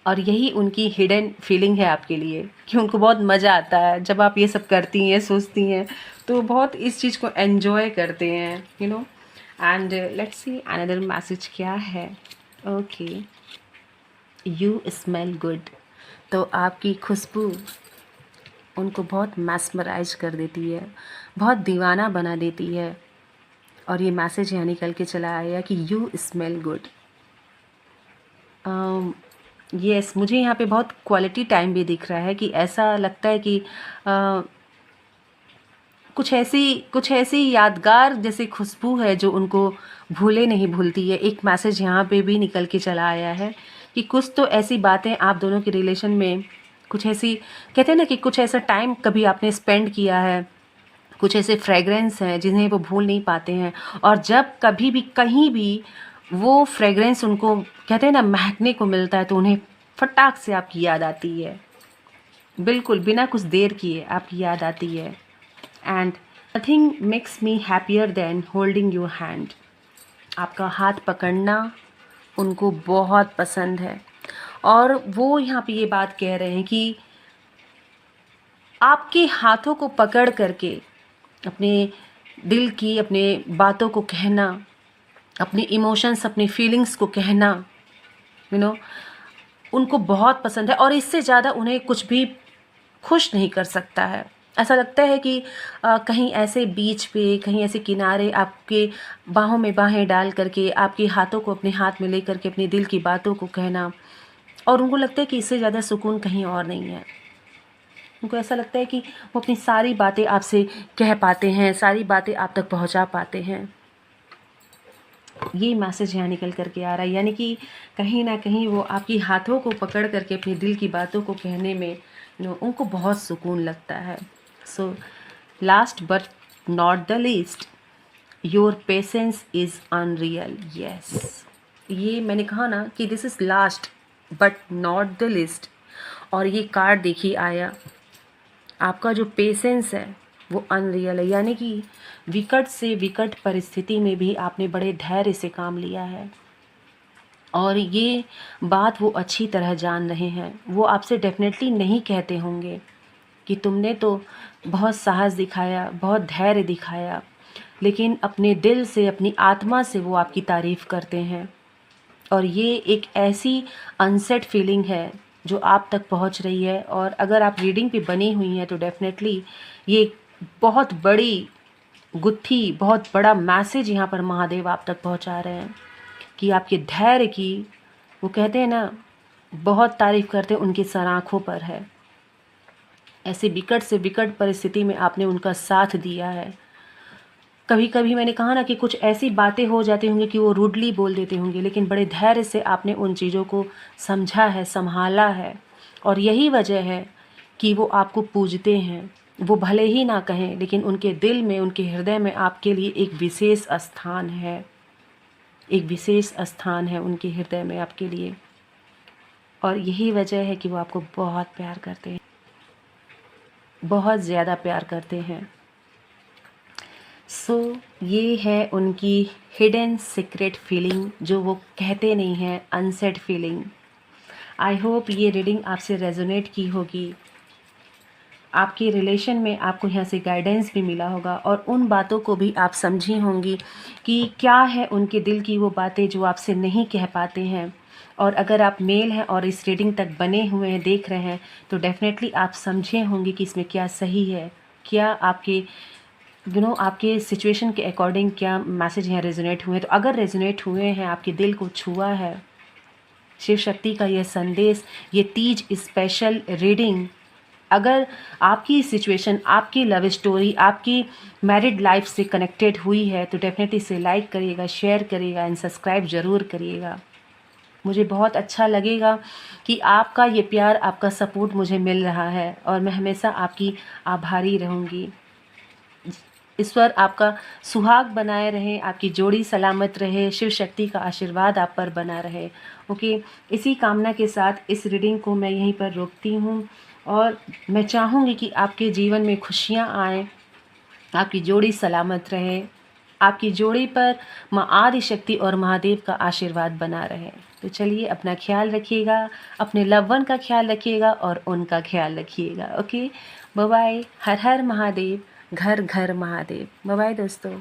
और यही उनकी हिडन फीलिंग है आपके लिए कि उनको बहुत मज़ा आता है जब आप ये सब करती हैं, सोचती हैं, तो बहुत इस चीज़ को एन्जॉय करते हैं, and let's see another message क्या है। Okay, you smell good. तो आपकी खुशबू उनको बहुत मैस्मराइज कर देती है, बहुत दीवाना बना देती है। और ये मैसेज यहाँ निकल के चला आया कि यू स्मेल गुड। यस, मुझे यहाँ पे बहुत क्वालिटी टाइम भी दिख रहा है कि ऐसा लगता है कि कुछ ऐसी यादगार जैसी खुशबू है जो उनको भूले नहीं भूलती है। एक मैसेज यहाँ पे भी निकल के चला आया है कि कुछ तो ऐसी बातें आप दोनों के रिलेशन में, कुछ ऐसी, कहते हैं ना कि कुछ ऐसा टाइम कभी आपने स्पेंड किया है, कुछ ऐसे फ्रेगरेंस हैं जिन्हें वो भूल नहीं पाते हैं। और जब कभी भी कहीं भी वो फ्रेगरेंस उनको, कहते हैं ना, महकने को मिलता है तो उन्हें फटाक से आपकी याद आती है, बिल्कुल बिना कुछ देर किए आपकी याद आती है। And nothing makes me happier than holding your hand. आपका हाथ पकड़ना उनको बहुत पसंद है। और वो यहाँ पे ये बात कह रहे हैं कि आपके हाथों को पकड़ करके अपने दिल की, अपने बातों को कहना, अपने इमोशंस, अपनी फीलिंग्स को कहना, उनको बहुत पसंद है। और इससे ज़्यादा उन्हें कुछ भी खुश नहीं कर सकता है। ऐसा लगता है कि कहीं ऐसे बीच पे, कहीं ऐसे किनारे आपके बाहों में बाहें डाल करके, आपके हाथों को अपने हाथ में ले करके अपने दिल की बातों को कहना, और उनको लगता है कि इससे ज़्यादा सुकून कहीं और नहीं है। उनको ऐसा लगता है कि वो अपनी सारी बातें आपसे कह पाते हैं, सारी बातें आप तक पहुंचा पाते हैं। ये मैसेज यहाँ निकल करके आ रहा है, यानी कि कहीं ना कहीं वो आपकी हाथों को पकड़ करके अपने दिल की बातों को कहने में उनको बहुत सुकून लगता है। So last but not the least, your patience is unreal. Yes, ये मैंने कहा ना कि this is last but not the list. और ये कार्ड देखिए आया, आपका जो पेशेंस है वो अनरियल है, यानी कि विकट से विकट परिस्थिति में भी आपने बड़े धैर्य से काम लिया है। और ये बात वो अच्छी तरह जान रहे हैं। वो आपसे डेफिनेटली नहीं कहते होंगे कि तुमने तो बहुत साहस दिखाया, बहुत धैर्य दिखाया, लेकिन अपने दिल से, अपनी आत्मा से वो आपकी तारीफ़ करते हैं। और ये एक ऐसी अनसेट फीलिंग है जो आप तक पहुंच रही है। और अगर आप रीडिंग पे बनी हुई हैं तो डेफिनेटली ये बहुत बड़ी गुत्थी, बहुत बड़ा मैसेज यहाँ पर महादेव आप तक पहुँचा रहे हैं कि आपके धैर्य की, वो कहते हैं ना, बहुत तारीफ़ करते हैं, उनकी सराखों पर है। ऐसे विकट से विकट परिस्थिति में आपने उनका साथ दिया है। कभी कभी मैंने कहा ना कि कुछ ऐसी बातें हो जाती होंगी कि वो रूडली बोल देते होंगे, लेकिन बड़े धैर्य से आपने उन चीज़ों को समझा है, संभाला है। और यही वजह है कि वो आपको पूजते हैं। वो भले ही ना कहें, लेकिन उनके दिल में, उनके हृदय में आपके लिए एक विशेष स्थान है, एक विशेष स्थान है उनके हृदय में आपके लिए। और यही वजह है कि वो आपको बहुत प्यार करते हैं, बहुत ज़्यादा प्यार करते हैं। सो ये है उनकी हिडन सीक्रेट फीलिंग, जो वो कहते नहीं हैं, अनसेड फीलिंग। आई होप ये रीडिंग आपसे रेजोनेट की होगी, आपके रिलेशन में आपको यहाँ से गाइडेंस भी मिला होगा, और उन बातों को भी आप समझी होंगी कि क्या है उनके दिल की वो बातें जो आपसे नहीं कह पाते हैं। और अगर आप मेल हैं और इस रीडिंग तक बने हुए हैं, देख रहे हैं, तो डेफिनेटली आप समझे होंगे कि इसमें क्या सही है, क्या आपके आपके सिचुएशन के अकॉर्डिंग क्या मैसेज यहाँ रेजोनेट हुए हैं। तो अगर रेजोनेट हुए हैं, आपके दिल को छुआ है शिव शक्ति का यह संदेश, ये तीज स्पेशल रीडिंग, अगर आपकी सिचुएशन, आपकी लव स्टोरी, आपकी मैरिड लाइफ से कनेक्टेड हुई है, तो डेफिनेटली इसे लाइक करिएगा, शेयर करिएगा एंड सब्सक्राइब ज़रूर करिएगा। मुझे बहुत अच्छा लगेगा कि आपका ये प्यार, आपका सपोर्ट मुझे मिल रहा है, और मैं हमेशा आपकी आभारी रहूँगी। ईश्वर आपका सुहाग बनाए रहे, आपकी जोड़ी सलामत रहे, शिव शक्ति का आशीर्वाद आप पर बना रहे। ओके, इसी कामना के साथ इस रीडिंग को मैं यहीं पर रोकती हूँ, और मैं चाहूँगी कि आपके जीवन में खुशियाँ आएँ, आपकी जोड़ी सलामत रहे, आपकी जोड़ी पर माँ आदिशक्ति और महादेव का आशीर्वाद बना रहे। तो चलिए अपना ख्याल रखिएगा, अपने लव वन का ख्याल रखिएगा और उनका ख्याल रखिएगा। Okay, bye bye. हर हर महादेव, घर घर महादेव। बाय बाय दोस्तों।